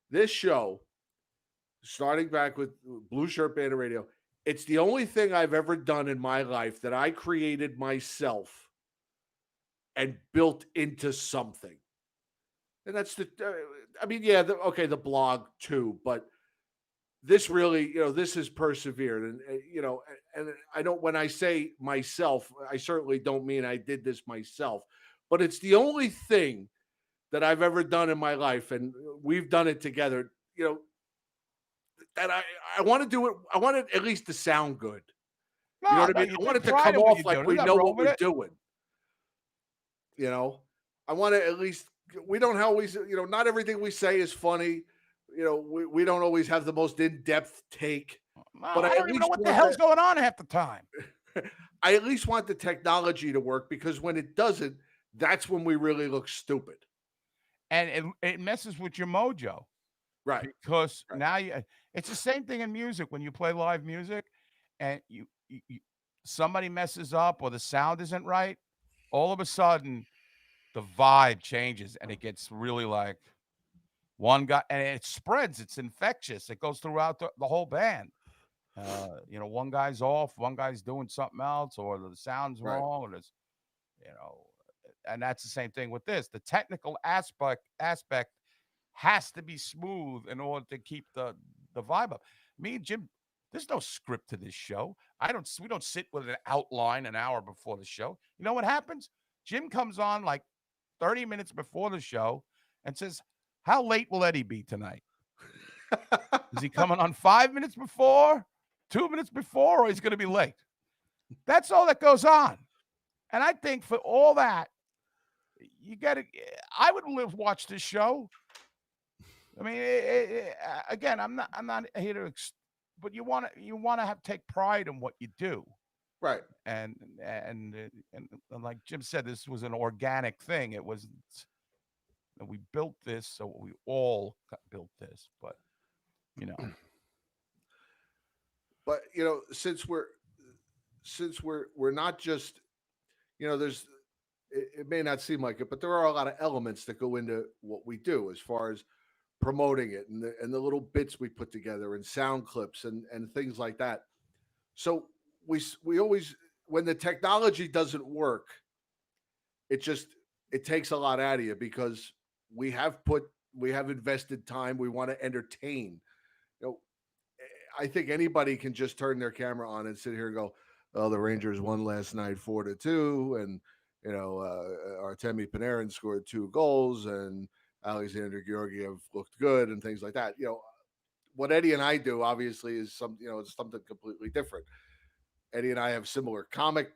This show, starting back with Blueshirt Band of Radio, it's the only thing I've ever done in my life that I created myself and built into something. And that's the blog too, but this really, this has persevered. And I don't, when I say myself, I certainly don't mean I did this myself, but it's the only thing that I've ever done in my life. And we've done it together, that I want to do it. I want it at least to sound good. You know what I mean? I want it to come off like we know what we're doing. I want to at least, we don't always, not everything we say is funny. We don't always have the most in-depth take. But I don't even know what the hell's going on half the time. I at least want the technology to work, because when it doesn't, that's when we really look stupid. And it messes with your mojo. Right. Because now it's the same thing in music. When you play live music and you somebody messes up or the sound isn't right, all of a sudden the vibe changes and it gets really like one guy, and it spreads. It's infectious. It goes throughout the whole band. One guy's off, one guy's doing something else, or the sound's Right. wrong, or there's, and that's the same thing with this. The technical aspect has to be smooth in order to keep the vibe up. Me and Jim, there's no script to this show. We don't sit with an outline an hour before the show. You know what happens? Jim comes on like 30 minutes before the show and says, "How late will Eddie be tonight? Is he coming on 5 minutes before, 2 minutes before, or he's going to be late?" That's all that goes on. And I think for all that, you got to. I would watch this show. I mean, again, I'm not here to, but you want to take pride in what you do, Right. and like Jim said, this was an organic thing. It was, we built this, so we all built this, but But since we're not just, there's, it may not seem like it, but there are a lot of elements that go into what we do as far as promoting it and the little bits we put together and sound clips and things like that. So we always, when the technology doesn't work, it takes a lot out of you, because we have invested time. We want to entertain. I think anybody can just turn their camera on and sit here and go, "Oh, the Rangers won last night 4-2, and Artemi Panarin scored 2 goals, and Alexander Georgiev looked good," and things like that. What Eddie and I do obviously is it's something completely different. Eddie and I have similar comic,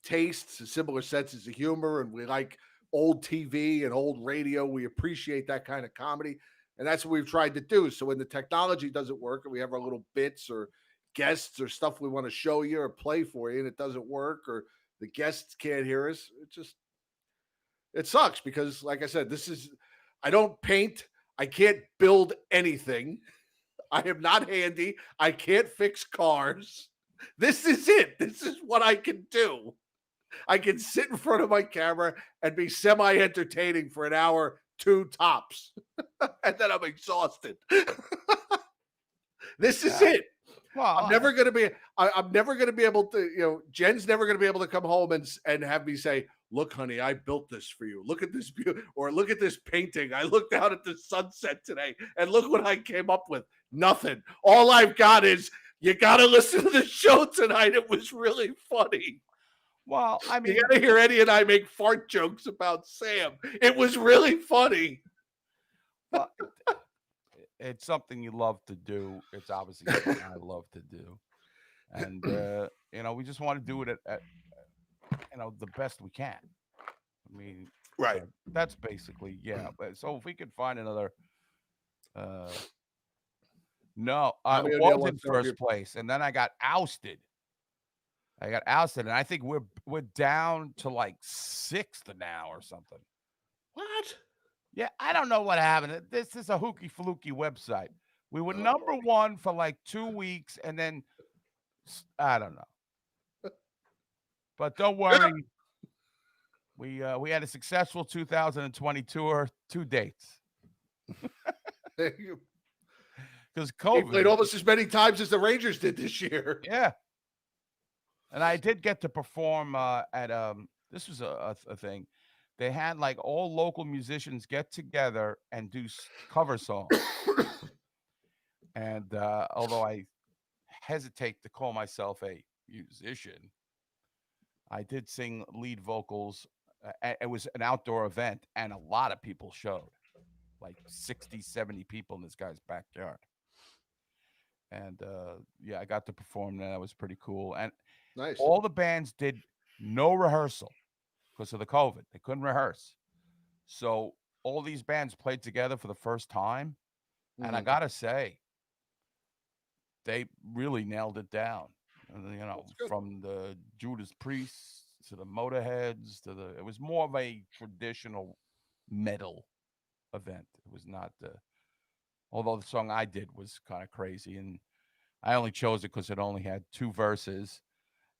tastes, similar senses of humor, and we like old TV and old radio. We appreciate that kind of comedy. And that's what we've tried to do. So when the technology doesn't work and we have our little bits or guests or stuff we want to show you or play for you, and it doesn't work, or the guests can't hear us, it sucks, because like I said, I don't paint. I can't build anything. I am not handy. I can't fix cars. This is it. This is what I can do. I can sit in front of my camera and be semi-entertaining for an hour, 2 tops, and then I'm exhausted. This is it. Well, I'm never going to be able to, Jen's never going to be able to come home and have me say, "Look, honey, I built this for you. Look at this or look at this painting. I looked out at the sunset today and look what I came up with." Nothing. All I've got is, you got to listen to the show tonight. It was really funny. Well, I mean, you got to hear Eddie and I make fart jokes about Sam. It was really funny. Well, it's something you love to do. It's obviously something I love to do. And, we just want to do it at the best we can. I mean, right. That's basically, yeah. So if we could find another, no, I was in first place, and then I got ousted. And I think we're down to like 6th now or something. What? Yeah, I don't know what happened. This is a Hooky Faluki website. We were number 1 for like 2 weeks, and then I don't know. But don't worry, we had a successful 2020 tour, 2 dates. Because COVID, he played almost as many times as the Rangers did this year. Yeah. And I did get to perform at this was a thing. They had like all local musicians get together and do cover songs. And although I hesitate to call myself a musician, I did sing lead vocals. It was an outdoor event, and a lot of people showed, like 60, 70 people in this guy's backyard. And I got to perform there. That was pretty cool. And nice. All the bands did no rehearsal because of the COVID. They couldn't rehearse. So all these bands played together for the first time. Mm-hmm. And I got to say, they really nailed it down. From the Judas Priests to the Motorheads it was more of a traditional metal event. It was not although the song I did was kind of crazy, and I only chose it because it only had 2 verses,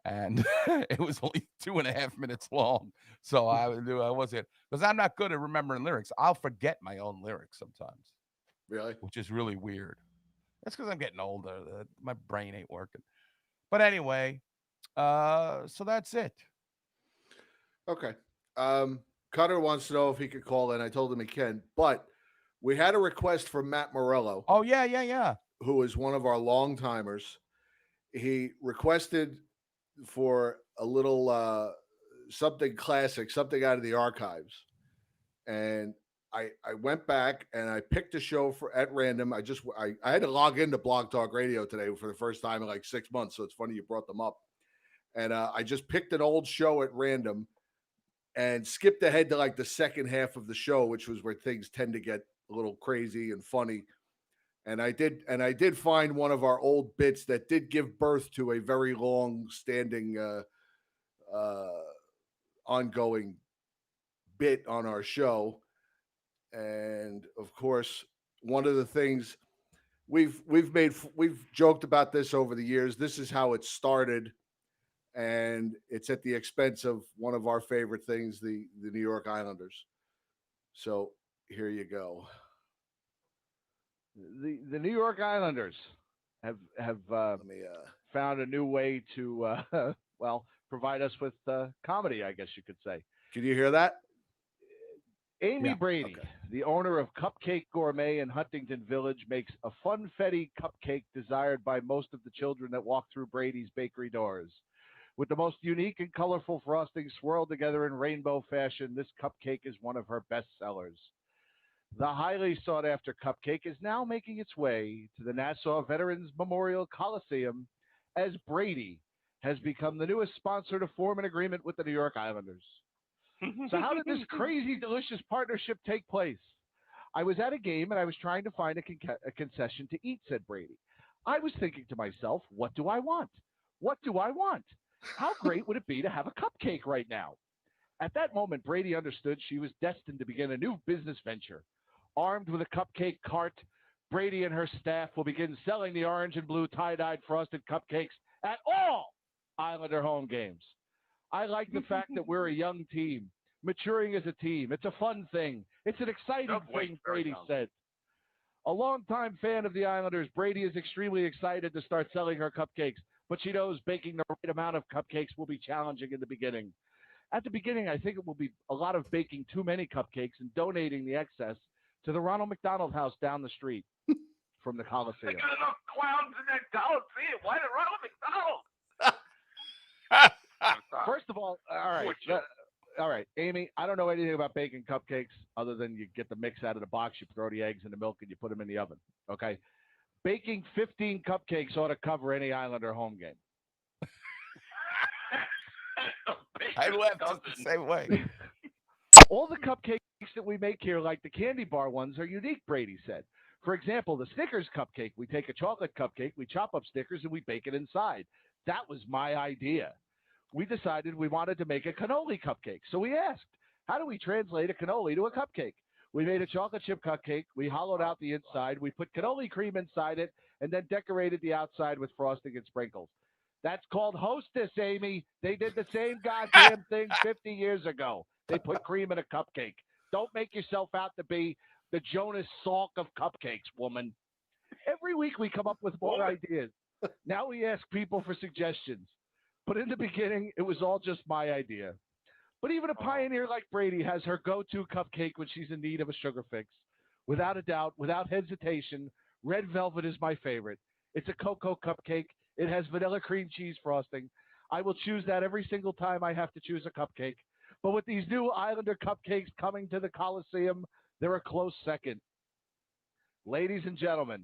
and it was only 2.5 minutes long. So I wasn't, because I'm not good at remembering lyrics. I'll forget my own lyrics sometimes, Really? which is really weird. That's because I'm getting older. My brain ain't working. But anyway, so that's it. Okay. Cutter wants to know if he could call in. I told him he can, but we had a request from Matt Morello, Oh yeah. who is one of our long timers. He requested for a little something classic, something out of the archives. And I went back and I picked a show for at random. I had to log into Blog Talk Radio today for the first time in like 6 months. So it's funny you brought them up. And I just picked an old show at random and skipped ahead to like the second half of the show, which was where things tend to get a little crazy and funny. And I did find one of our old bits that did give birth to a very long standing ongoing bit on our show. And of course, one of the things we've joked about this over the years. This is how it started, and it's at the expense of one of our favorite things, the New York Islanders. So here you go. The New York Islanders have Let me found a new way to provide us with comedy, I guess you could say. can you hear that? Amy Yeah, Brady, okay. the owner of Cupcake Gourmet in Huntington Village, makes a funfetti cupcake desired by most of the children that walk through Brady's bakery doors. With the most unique and colorful frosting swirled together in rainbow fashion, this cupcake is one of her best sellers. The highly sought after cupcake is now making its way to the Nassau Veterans Memorial Coliseum as Brady has become the newest sponsor to form an agreement with the New York Islanders. So how did this crazy, delicious partnership take place? I was at a game and I was trying to find a concession to eat, said Brady. I was thinking to myself, what do I want? What do I want? How great would it be to have a cupcake right now? At that moment, Brady understood she was destined to begin a new business venture. Armed with a cupcake cart, Brady and her staff will begin selling the orange and blue tie-dyed frosted cupcakes at all Islander home games. I like the fact that we're a young team, maturing as a team. It's a fun thing. It's an exciting thing, Brady said. A longtime fan of the Islanders, Brady is extremely excited to start selling her cupcakes, but she knows baking the right amount of cupcakes will be challenging in the beginning. At the beginning, I think it will be a lot of baking too many cupcakes and donating the excess to the Ronald McDonald House down the street from the Coliseum. They got enough clowns in that Coliseum. Why the Ronald McDonald? First of all right, Amy, I don't know anything about baking cupcakes other than you get the mix out of the box, you throw the eggs in the milk, and you put them in the oven. Okay? Baking 15 cupcakes ought to cover any Islander home game. I left just the same way. All the cupcakes that we make here, like the candy bar ones, are unique, Brady said. For example, the Snickers cupcake, we take a chocolate cupcake, we chop up Snickers, and we bake it inside. That was my idea. We decided we wanted to make a cannoli cupcake. So we asked, how do we translate a cannoli to a cupcake? We made a chocolate chip cupcake. We hollowed out the inside. We put cannoli cream inside it and then decorated the outside with frosting and sprinkles. That's called Hostess, Amy. They did the same goddamn thing 50 years ago. They put cream in a cupcake. Don't make yourself out to be the Jonas Salk of cupcakes, woman. Every week we come up with more ideas. Now we ask people for suggestions. But in the beginning, it was all just my idea. But even a pioneer like Brady has her go-to cupcake when she's in need of a sugar fix. Without a doubt, without hesitation, red velvet is my favorite. It's a cocoa cupcake. It has vanilla cream cheese frosting. I will choose that every single time I have to choose a cupcake. But with these new Islander cupcakes coming to the Coliseum, they're a close second. Ladies and gentlemen,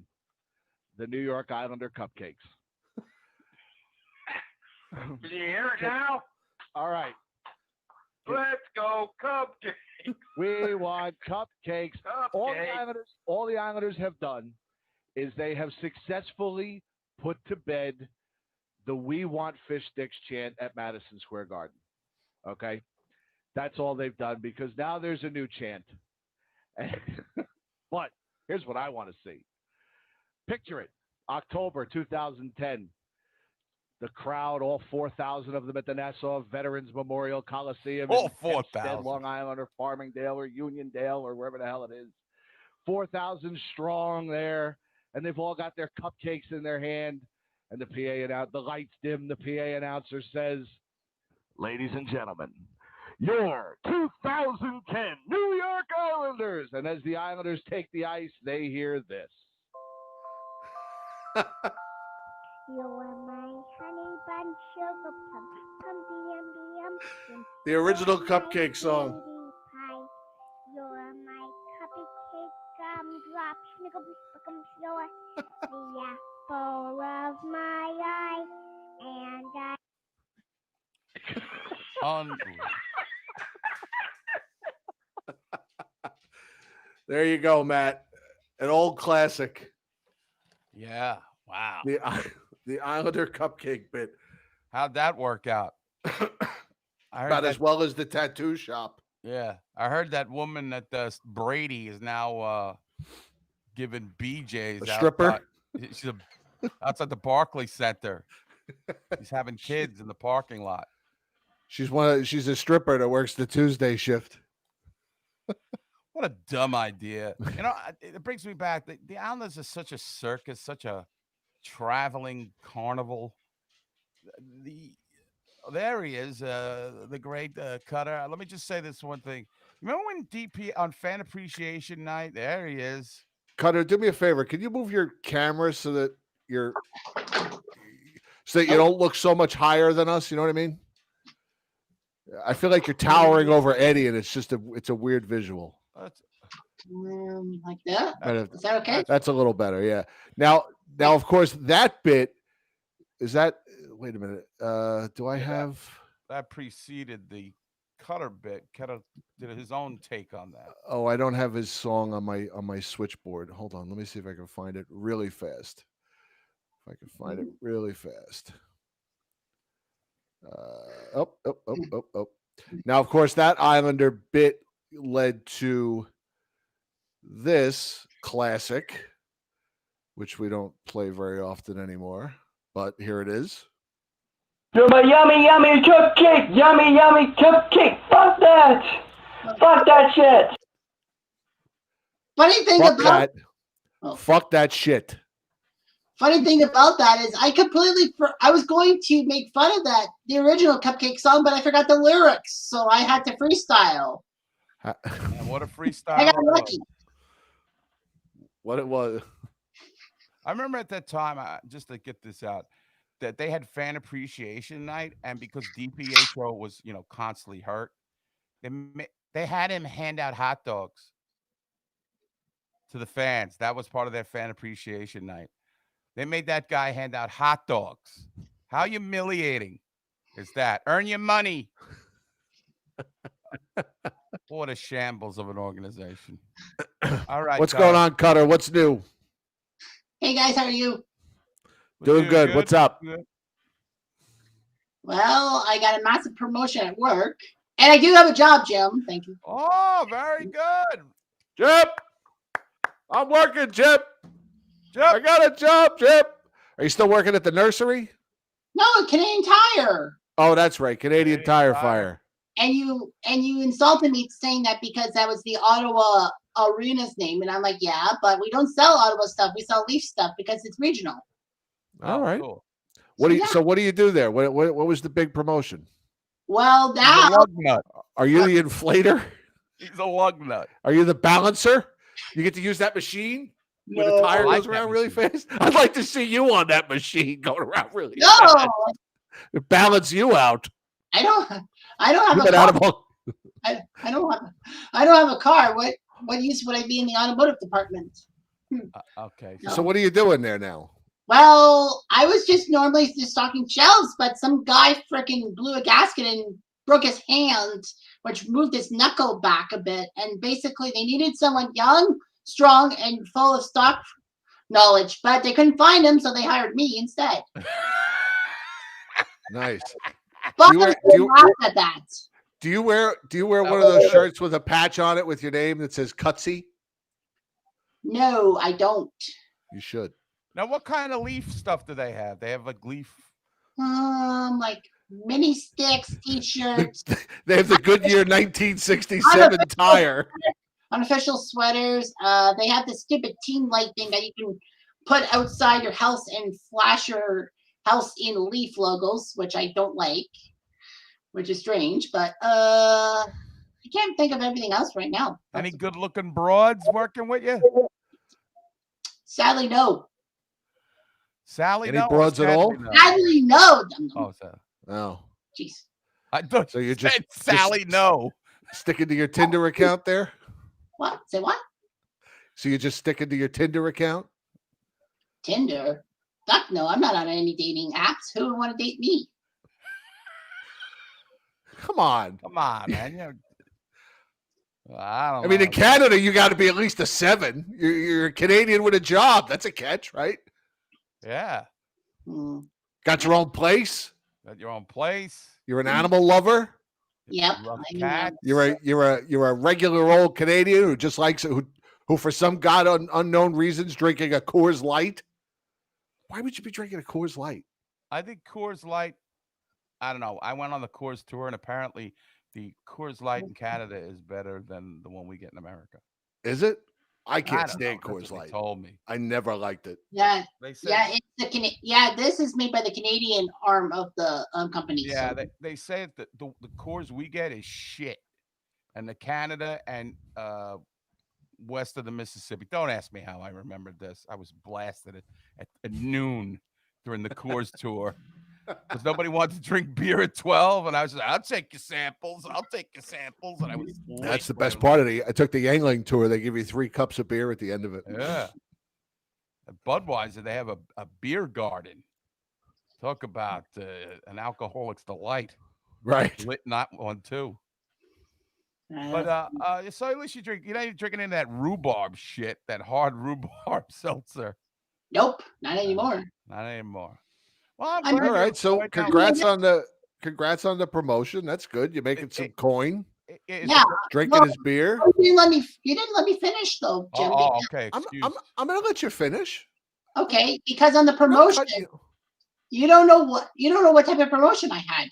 the New York Islander cupcakes. Can you hear it now? All right. Let's go cupcakes. We want cupcakes. Cupcakes. All the Islanders have done is they have successfully put to bed the "We Want Fish Sticks" chant at Madison Square Garden. Okay? That's all they've done because now there's a new chant. But here's what I want to see. Picture it. October 2010. The crowd, all 4,000 of them at the Nassau Veterans Memorial Coliseum All in 4,000. Hempstead, Long Island, or Farmingdale, or Uniondale, or wherever the hell it is. 4,000 strong there, and they've all got their cupcakes in their hand. And the the lights dim. The PA announcer says, "Ladies and gentlemen, your 2010 New York Islanders." And as the Islanders take the ice, they hear this. You are my honey bun, sugar plum, yum. The original Cupcake song. Pie. You're my cupcake gumdrop, snickle, spickle, you're the apple of my eye, and There you go, Matt. An old classic. Yeah. Wow. The Islander Cupcake bit. How'd that work out? I heard About that, as well as the tattoo shop. Yeah. I heard that woman at Brady is now giving BJ's. A stripper? She's outside the Barclays Center. She's having kids in the parking lot. She's a stripper that works the Tuesday shift. What a dumb idea. You know, it brings me back. The Islanders is such a circus, such a traveling carnival. There he is, the great Cutter. Let me just say this one thing. Remember when DP on Fan Appreciation Night? There he is. Cutter, do me a favor. Can you move your camera so that you don't look so much higher than us? You know what I mean? I feel like you're towering over Eddie, and it's a weird visual. Like that? Is that okay? That's a little better, yeah. Now, of course, that bit is that. Wait a minute. Do I have that preceded the Cutter bit? Cutter did his own take on that. Oh, I don't have his song on my switchboard. Hold on, let me see if I can find it really fast. If I can find it really fast. Oh. Now, of course, that Islander bit led to this classic, which we don't play very often anymore, but here it is. You're my yummy, yummy cupcake! Yummy, yummy cupcake! Fuck that! Fuck that shit! Funny thing about Fuck that shit. Funny thing about that is I was going to make fun of the original Cupcake song, but I forgot the lyrics, so I had to freestyle. And what a freestyle. I got lucky. What it was. I remember at that time, just to get this out, that they had Fan Appreciation Night, and because DiPietro was, constantly hurt, they had him hand out hot dogs to the fans. That was part of their Fan Appreciation Night. They made that guy hand out hot dogs. How humiliating is that? Earn your money. What a shambles of an organization. All right. What's going on, Cutter? What's new? Hey, guys, how are you? Doing good. What's up? Well, I got a massive promotion at work, and I do have a job, Jim. Thank you. Oh, very good. Jip, I'm working, Jip. I got a job, Jip. Are you still working at the nursery? No, Canadian Tire. Oh, that's right. Canadian Tire Fire. And you insulted me saying that because that was the Ottawa Arena's name. And I'm like, yeah, but we don't sell Ottawa stuff. We sell Leaf stuff because it's regional. All right. Cool. So what do you do there? What was the big promotion? Well, now. He's a lug nut. Are you the inflator? He's a lug nut. Are you the balancer? You get to use that machine? Where the tire goes around really fast? I'd like to see you on that machine going around really fast. It balance you out. I don't have a car. I don't have a car. What use would I be in the automotive department? Okay. So what are you doing there now? Well, I was just normally just stocking shelves, but some guy freaking blew a gasket and broke his hand, which moved his knuckle back a bit. And basically they needed someone young, strong, and full of stock knowledge, but they couldn't find him, so they hired me instead. Nice. But at that. Do you wear one of those shirts with a patch on it with your name that says Cutsy? No, I don't. You should. Now, what kind of Leaf stuff do they have? They have like Leaf Like mini sticks, t-shirts, They have the Goodyear 1967 tire. unofficial sweaters. They have this stupid team light thing that you can put outside your house and flash your house in leaf logos, which I don't like, which is strange. But I can't think of anything else right now. Any good-looking broads working with you? Sadly, no. Sally, Any no, or broads at all? sadly, no? Sadly, no. Oh, so. Oh. Jeez. I thought So you you're just said Sally, no. Sticking to your Tinder account there? What? Say what? So you're just sticking to your Tinder account? Tinder? Fuck no, I'm not on any dating apps. Who would want to date me? Come on. Come on, man. I don't I mean, know. in Canada, you got to be at least a 7. You're a Canadian with a job. That's a catch, right? Yeah. Got your own place. Got your own place. You're an animal lover. Yep. You love cats. You're a regular old Canadian who just likes who for some unknown reasons drinking a Coors Light. Why would you be drinking a Coors Light? I think Coors Light. I don't know. I went on the Coors tour, and apparently, the Coors Light in Canada is better than the one we get in America. Is it? I can't don't stand know. That's Coors what Light. they told me. I never liked it. Yeah. They said, Yeah, this is made by the Canadian arm of the company. Yeah, so. they say that the Coors we get is shit, and the Canada and west of the Mississippi. Don't ask me how I remembered this. I was blasted at noon during the Coors tour because nobody wanted to drink beer at 12, and I was like, I'll take your samples. And I was That's the best part of I took the Yangling tour. They give you 3 cups of beer at the end of it. Yeah. At Budweiser, they have a beer garden. Talk about an alcoholic's delight. Right. Lit not one, too. But so at least you drink. You're drinking in that rhubarb shit, that hard rhubarb seltzer. Nope, not anymore. Not anymore. Well, I'm all right. So congrats on the promotion. That's good. You're making some coin. Yeah. Drinking his beer. You didn't let me finish though, Jim. Oh, okay. I'm gonna let you finish. Okay, because on the promotion, you don't know what type of promotion I had,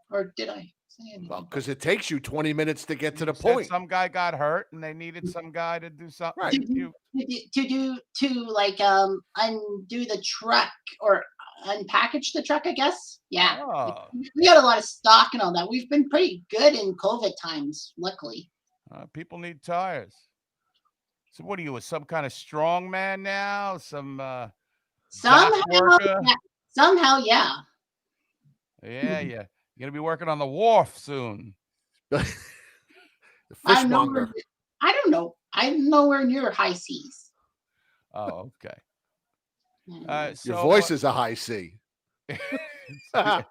or did I say anything? Well, because it takes you 20 minutes to get to the said point. Some guy got hurt, and they needed some guy to do something. Right. Undo the truck or unpackage the truck, I guess. Yeah. Oh. We got a lot of stock and all that. We've been pretty good in COVID times, luckily. People need tires. So what are you, some kind of strong man now? Somehow, yeah. Yeah. You're gonna be working on the wharf soon. The fishmonger. I don't know. I'm nowhere near high seas. Oh, okay. Your voice is a high C. Candy,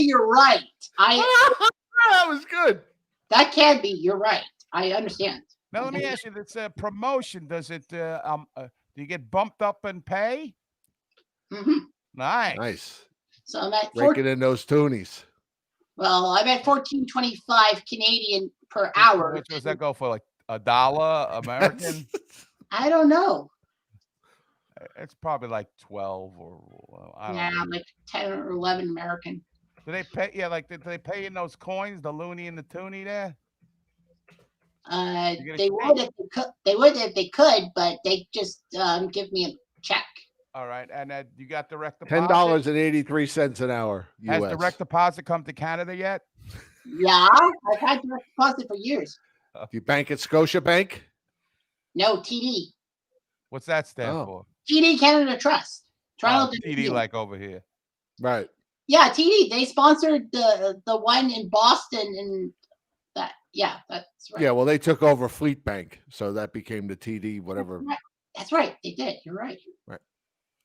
you're right. That was good. That can be. You're right. I understand. Now let me ask you: this promotion, does it? Do you get bumped up in pay? Mm-hmm. Nice. So I'm at breaking in those toonies. Well, I'm at $14.25 Canadian per hour. Which does that go for, like $1 American? I don't know. It's probably like 12 or I don't know. Like 10 or 11 American. Do they pay? Yeah, like do they pay in those coins, the loony and the toonie there? They would if they could. They would if they could, but they just give me a check. All right, and you got direct deposit. $10.83 an hour. US. Has direct deposit come to Canada yet? Yeah, I've had direct deposit for years. Do you bank at Scotiabank? No, TD. What's that stand for? TD Canada Trust. TD like over here. Right. Yeah, TD. They sponsored the one in Boston and that. Yeah, that's right. Yeah, well, they took over Fleet Bank, so that became the TD, whatever. That's right. They did. You're right. Right.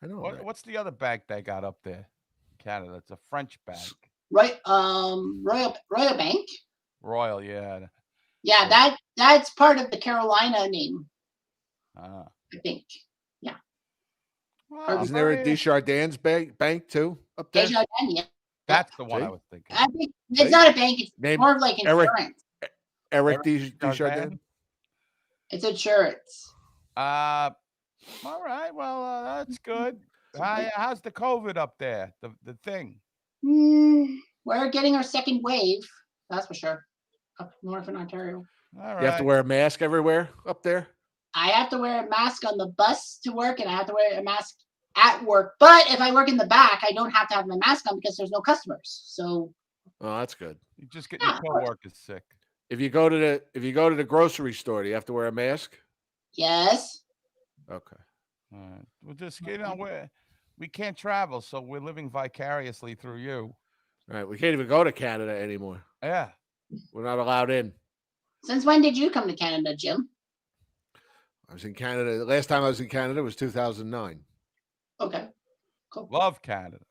I know. What's the other bank they got up there? Canada. It's a French bank. Right. Royal Bank. Royal, yeah. Yeah, that's part of the Carolina name. I think. Yeah. Wow. Isn't there a Desjardins bank too up there? Desjardins, yeah. That's the one I was thinking. I think it's not a bank. It's more of like insurance. Eric Desjardins. It's insurance. All right. Well, that's good. How's the COVID up there? The thing. We're getting our second wave. That's for sure. Up north in Ontario. All right. You have to wear a mask everywhere up there? I have to wear a mask on the bus to work, and I have to wear a mask at work. But if I work in the back, I don't have to have my mask on because there's no customers. So. Oh, that's good. You just get your coworkers sick. If you go to the grocery store, do you have to wear a mask? Yes. Okay. All right. We're just we can't travel, so we're living vicariously through you. All right. We can't even go to Canada anymore. Yeah. We're not allowed in. Since when did you come to Canada, Jim? I was in Canada. The last time I was in Canada was 2009. Okay. Cool. Love Canada.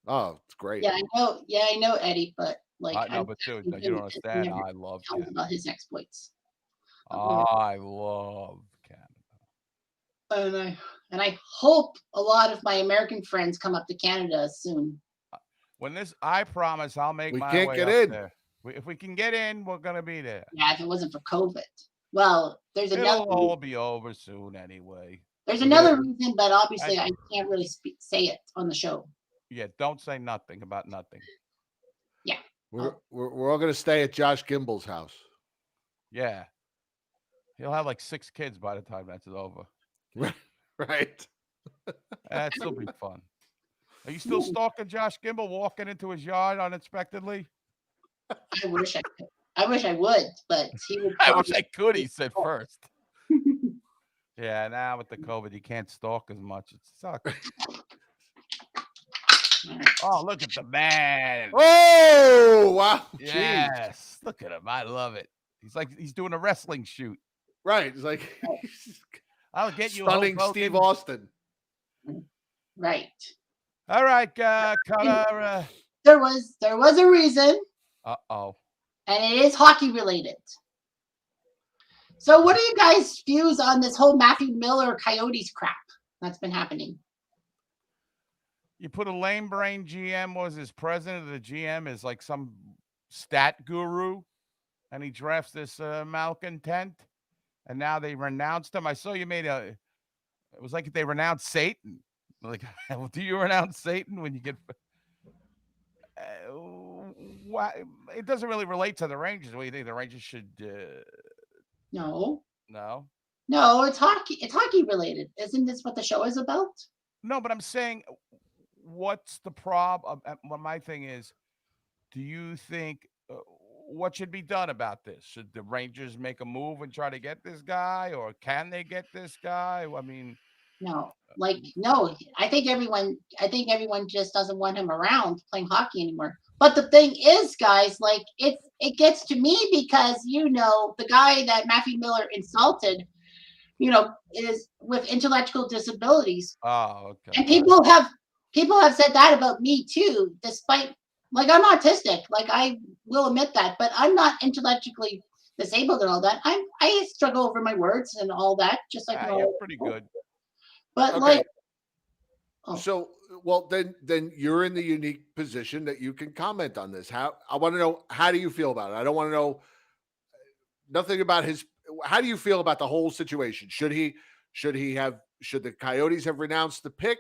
Oh, it's great. Yeah, I know. Yeah, I know Eddie, but like, I know, but dude, you don't understand. I love Canada. About his exploits. I love Canada. And I hope a lot of my American friends come up to Canada soon. I promise I'll make my way can't get up in. there. If we can get in, we're gonna be there. Yeah, if it wasn't for COVID. Well, there's another. It'll all be over soon anyway. There's another reason, but obviously I can't really say it on the show. Yeah, don't say nothing about nothing. Yeah. We're all going to stay at Josh Gimbel's house. Yeah. He'll have like 6 kids by the time that's over. Right. That'd still be fun. Are you still stalking Josh Gimbel, walking into his yard unexpectedly? I wish I could. I wish I would, but he would. I wish I could, he said first. Yeah, now with the COVID, you can't stalk as much. It sucks. Oh, look at the man. Oh, wow. Yes. Jeez. Look at him. I love it. He's doing a wrestling shoot. Right. It's like I'll get you stunning Steve Austin. Right. All right, Cutter. There was a reason. Uh-oh. And it is hockey related. So what are you guys' views on this whole Matthew Miller Coyotes crap that's been happening? You put a lame brain GM, was his president of the GM is like some stat guru, and he drafts this malcontent, and now they renounced him. I saw you made it was like they renounced Satan. Like, do you renounce Satan when you get why it doesn't really relate to the Rangers? What do you think the Rangers should No, it's hockey. It's hockey related. Isn't this what the show is about? No, but I'm saying, what's the problem? What my thing is, do you think what should be done about this? Should the Rangers make a move and try to get this guy, or can they get this guy? I mean, no. I think everyone just doesn't want him around playing hockey anymore. But the thing is, guys, like it gets to me because the guy that Matthew Miller insulted, is with intellectual disabilities. Oh, okay. And people have said that about me too, despite like I'm autistic, like I will admit that, but I'm not intellectually disabled and all that. I struggle over my words and all that, just like you're pretty good. But okay. So well then you're in the unique position that you can comment on this. I want to know, how do you feel about it? I don't want to know nothing about how do you feel about the whole situation? Should the Coyotes have renounced the pick,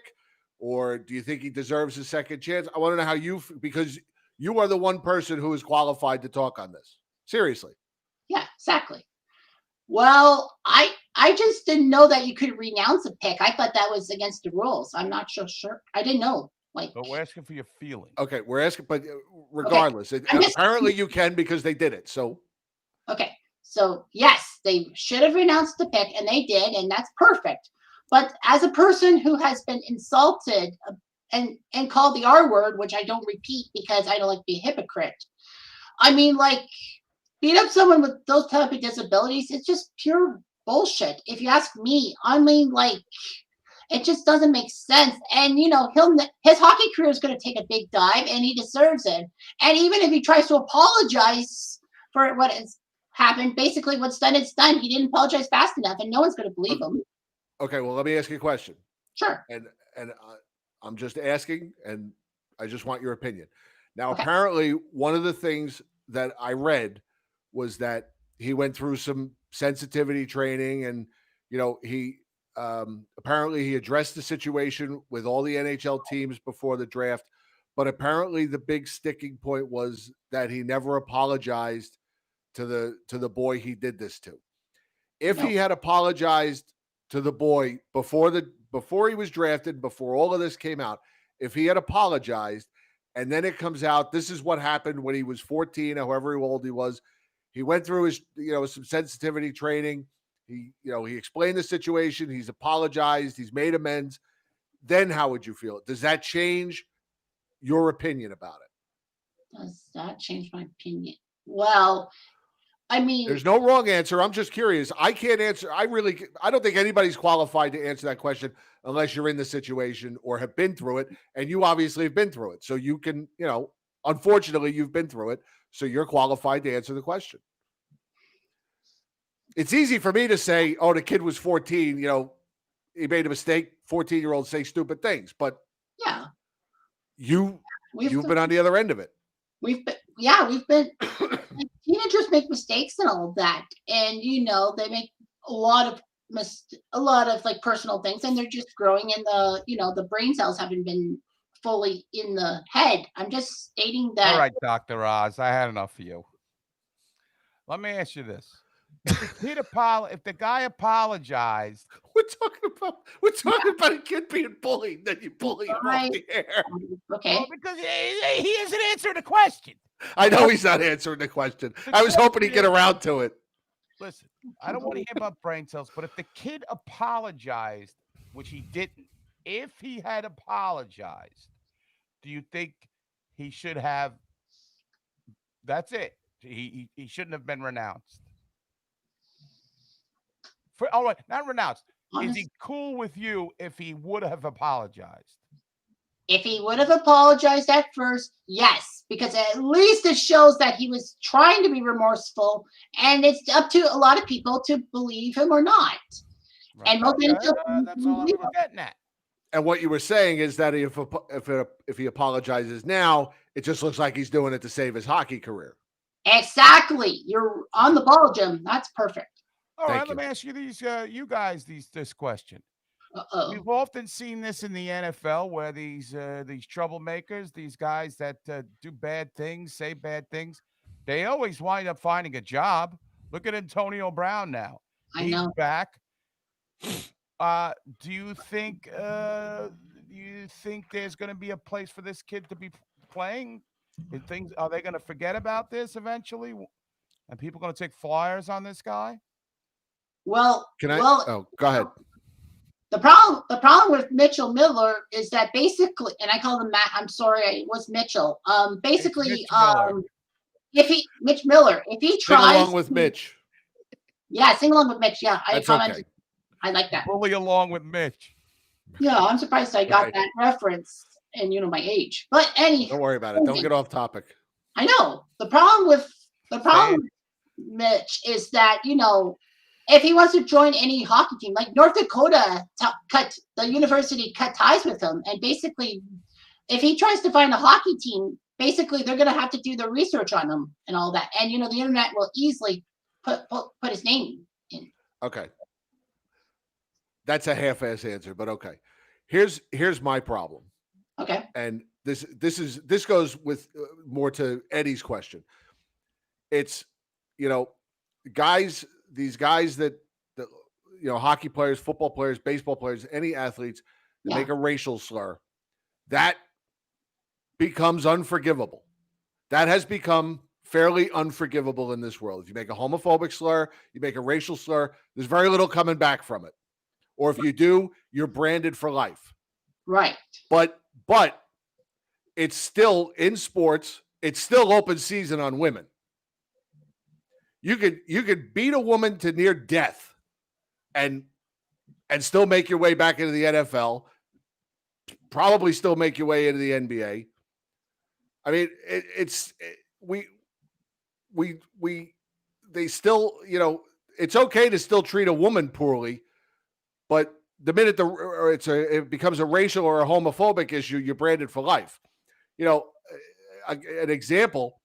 or do you think he deserves a second chance? I want to know how because you are the one person who is qualified to talk on this. Seriously. Yeah, exactly. Well, I just didn't know that you could renounce a pick. I thought that was against the rules. I'm not so sure. I didn't know. But we're asking for your feeling. Okay, we're asking, but regardless, apparently you can because they did it. So. Okay, so yes, they should have renounced the pick, and they did, and that's perfect. But as a person who has been insulted and called the R word, which I don't repeat because I don't like to be a hypocrite. I mean, like, beat up someone with those type of disabilities, it's just pure bullshit. If you ask me, I mean, like, it just doesn't make sense. And, his hockey career is going to take a big dive, and he deserves it. And even if he tries to apologize for what has happened, basically what's done is done. He didn't apologize fast enough, and no one's going to believe him. Okay, well, let me ask you a question. Sure. And I'm just asking, and I just want your opinion. Now, apparently, one of the things that I read was that he went through some sensitivity training, and apparently he addressed the situation with all the NHL teams before the draft, but apparently the big sticking point was that he never apologized to the boy he did this to. If he had apologized to the boy before he was drafted, before all of this came out, if he had apologized, and then it comes out, this is what happened when he was 14, however old he was. He went through his, some sensitivity training. He explained the situation. He's apologized. He's made amends. Then how would you feel? Does that change your opinion about it? Does that change my opinion? Well, I mean, there's no wrong answer. I'm just curious. I can't answer. I don't think anybody's qualified to answer that question unless you're in the situation or have been through it. And you obviously have been through it. So you can, unfortunately you've been through it. So you're qualified to answer the question. It's easy for me to say, oh, the kid was 14, he made a mistake. 14-year-olds say stupid things, but yeah, you've been on the other end of it. We've been teenagers make mistakes and all of that, and they make a lot of like personal things, and they're just growing, and the brain cells haven't been fully in the head. I'm just stating that. All right, Dr. Oz, I had enough of you. Let me ask you this. If the guy apologized, we're talking about a kid being bullied, then you bully him off the air. Okay. Well, because he isn't answering the question. I know he's not answering the question. I was hoping he'd get around to it. Listen, I don't want to hear about brain cells, but if the kid apologized, which he didn't, if he had apologized, do you think he should have? That's it. He shouldn't have been renounced. All right, not renounced. Is he cool with you if he would have apologized? If he would have apologized at first, yes, because at least it shows that he was trying to be remorseful, and it's up to a lot of people to believe him or not. Right. And most that's all I'm getting at. And what you were saying is that if he apologizes now, it just looks like he's doing it to save his hockey career. Exactly. You're on the ball, Jim. That's perfect. All right, let me ask you this question. We've often seen this in the NFL where these troublemakers, these guys that do bad things, say bad things, they always wind up finding a job. Look at Antonio Brown now. He's back. Do you think there's going to be a place for this kid to be playing? Are they going to forget about this eventually? And people going to take flyers on this guy? Well, go ahead. The problem with Mitchell Miller is that basically, and I call him Matt. I'm sorry, it was Mitchell. Basically, Mitch Miller, if he tries, sing along with Mitch. Yeah, sing along with Mitch. Yeah, that's okay. I like that. Bully along with Mitch. Yeah, I'm surprised I got that reference, and my age. But don't worry about it. Don't get off topic. I know the problem with Mitch is that if he wants to join any hockey team, like North Dakota the university cut ties with him, and basically, if he tries to find a hockey team, basically they're going to have to do the research on him and all that, and the internet will easily put his name in. Okay, that's a half-ass answer, but okay. Here's my problem. Okay, and this goes with more to Eddie's question. It's guys. These guys that hockey players, football players, baseball players, any athletes that make a racial slur, that becomes unforgivable. That has become fairly unforgivable in this world. If you make a homophobic slur, you make a racial slur, there's very little coming back from it. Or if you do, you're branded for life. Right. But it's still in sports, it's still open season on women. You could beat a woman to near death and still make your way back into the NFL, probably still make your way into the NBA. I mean, they still, it's okay to still treat a woman poorly, but the minute it becomes a racial or a homophobic issue, you're branded for life. An example,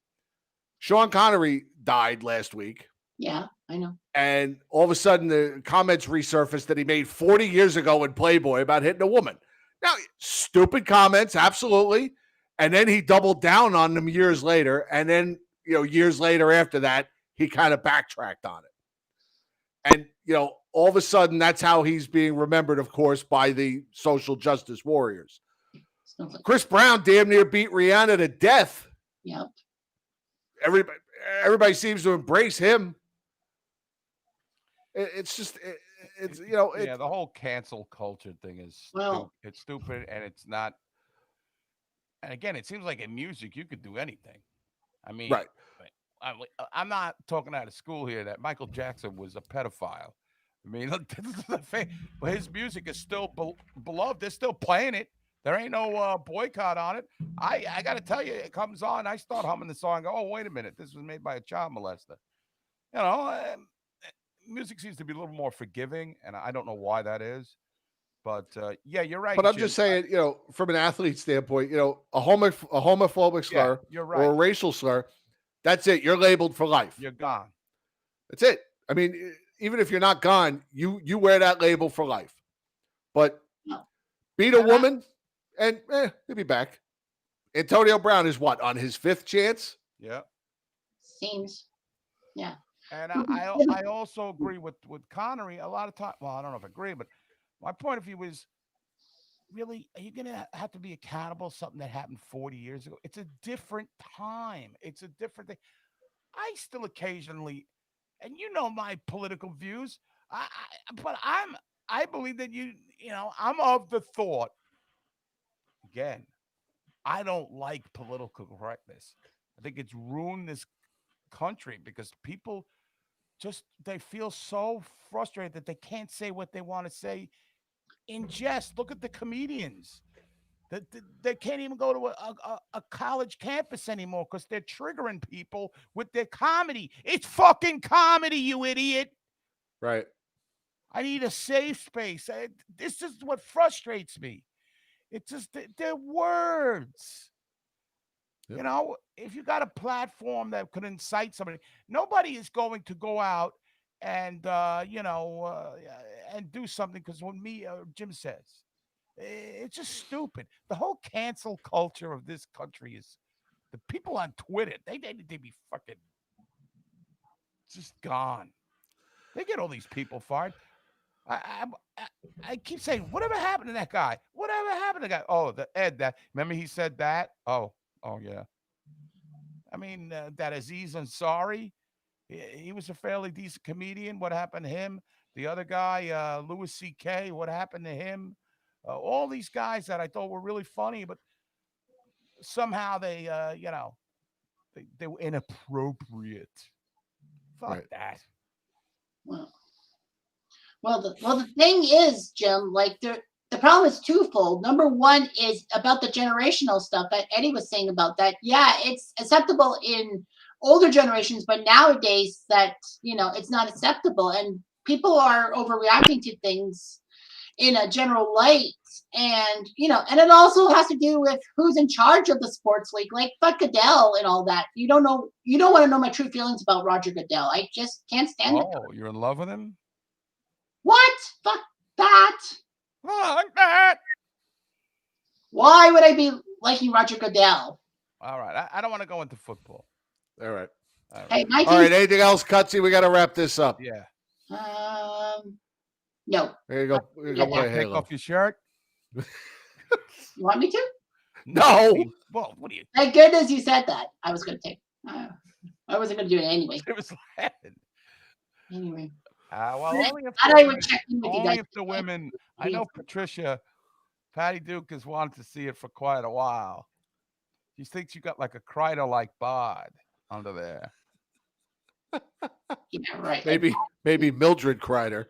Sean Connery died last week. Yeah, I know. And all of a sudden, the comments resurfaced that he made 40 years ago in Playboy about hitting a woman. Now, stupid comments, absolutely. And then he doubled down on them years later. And then, years later after that, he kind of backtracked on it. And, all of a sudden, that's how he's being remembered, of course, by the social justice warriors. Chris Brown damn near beat Rihanna to death. Yep. Everybody seems to embrace him. It's just, the whole cancel culture thing is it's stupid, and it's not. And again, it seems like in music you could do anything. I mean, right. I'm not talking out of school here that Michael Jackson was a pedophile. I mean, but his music is still beloved. They're still playing it. There ain't no boycott on it. I got to tell you, it comes on. I start humming the song. Oh, wait a minute. This was made by a child molester. Music seems to be a little more forgiving, and I don't know why that is. But, yeah, you're right. But I'm just saying, from an athlete standpoint, a homophobic slur you're right. or a racial slur, that's it. You're labeled for life. You're gone. That's it. I mean, even if you're not gone, you wear that label for life. But beat a woman, and he'll be back. Antonio Brown is what, on his 5th chance? Yeah. Seems. Yeah. And I also agree with Connery a lot of time. Well, I don't know if I agree, but my point of view is, really, are you going to have to be accountable for something that happened 40 years ago? It's a different time. It's a different thing. I still occasionally, and my political views, but I believe that I'm of the thought, again, I don't like political correctness. I think it's ruined this country because people they feel so frustrated that they can't say what they want to say in jest. Look at the comedians. They can't even go to a college campus anymore because they're triggering people with their comedy. It's fucking comedy, you idiot. Right. I need a safe space. This is what frustrates me. It's just their words. Yep. If you got a platform that could incite somebody, nobody is going to go out and and do something because when Jim says, it's just stupid. The whole cancel culture of this country is the people on Twitter. They be fucking just gone. They get all these people fired. I keep saying, whatever happened to that guy? Whatever happened to that guy? Oh, the Ed. That remember he said that? Oh yeah. I mean, that Aziz Ansari, he was a fairly decent comedian. What happened to him? The other guy, Louis C.K., what happened to him? All these guys that I thought were really funny, but somehow they were inappropriate. Fuck that. Well, the thing is, Jim, like the problem is twofold. Number one is about the generational stuff that Eddie was saying about that. Yeah, it's acceptable in older generations, but nowadays it's not acceptable, and people are overreacting to things in a general light. And and it also has to do with who's in charge of the sports league. Like fuck Goodell and all that. You don't want to know my true feelings about Roger Goodell. I just can't stand it. Oh, you're in love with him? What? Fuck that. Fuck that. Why would I be liking Roger Goodell? All right. I don't want to go into football. All right. Hey, all right. Anything else, Cutsy? We got to wrap this up. Yeah. No. There you go. Take off your shirt. You want me to? No. Well, what do you? Thank goodness you said that. I was going to take. I wasn't going to do it anyway. It was laughing. Anyway. Well, only if the women. I know Patricia, Patty Duke has wanted to see it for quite a while. She thinks you got like a Kreider-like bod under there. Yeah, right. Maybe Mildred Kreider.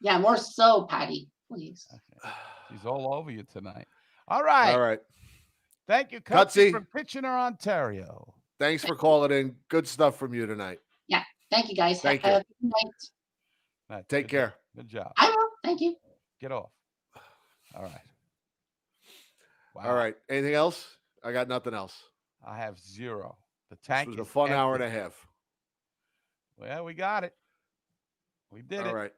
Yeah, more so, Patty, please. She's all over you tonight. All right. All right. Thank you, Cutsy, from Kitchener, Ontario. Thanks for calling in. Good stuff from you tonight. Yeah. Thank you, guys. Thank you. Have a good night. Take care. Good job. I will. Thank you. Get off. All right. Wow. All right. Anything else? I got nothing else. I have zero. The tank was a fun hour and a half. Well, we got it. We did it. All right.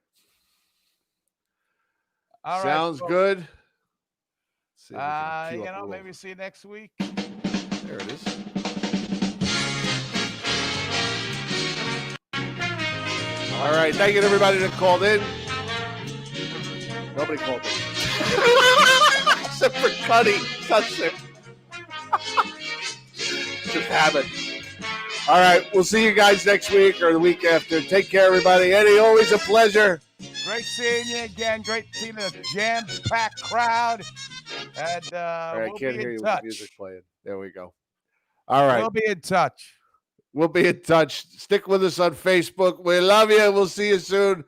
All right. Sounds folks. good. See if we can cue You up a know, little- maybe see you next week. There it is. All right. Thank you to everybody that called in. Nobody called in. Except for Cuddy. That's it. Just habit. All right. We'll see you guys next week or the week after. Take care, everybody. Eddie, always a pleasure. Great seeing you again. Great seeing a jam-packed crowd. And All right, we'll can't be hear in you touch. with the music playing. There we go. All right. We'll be in touch. We'll be in touch. Stick with us on Facebook. We love you. We'll see you soon.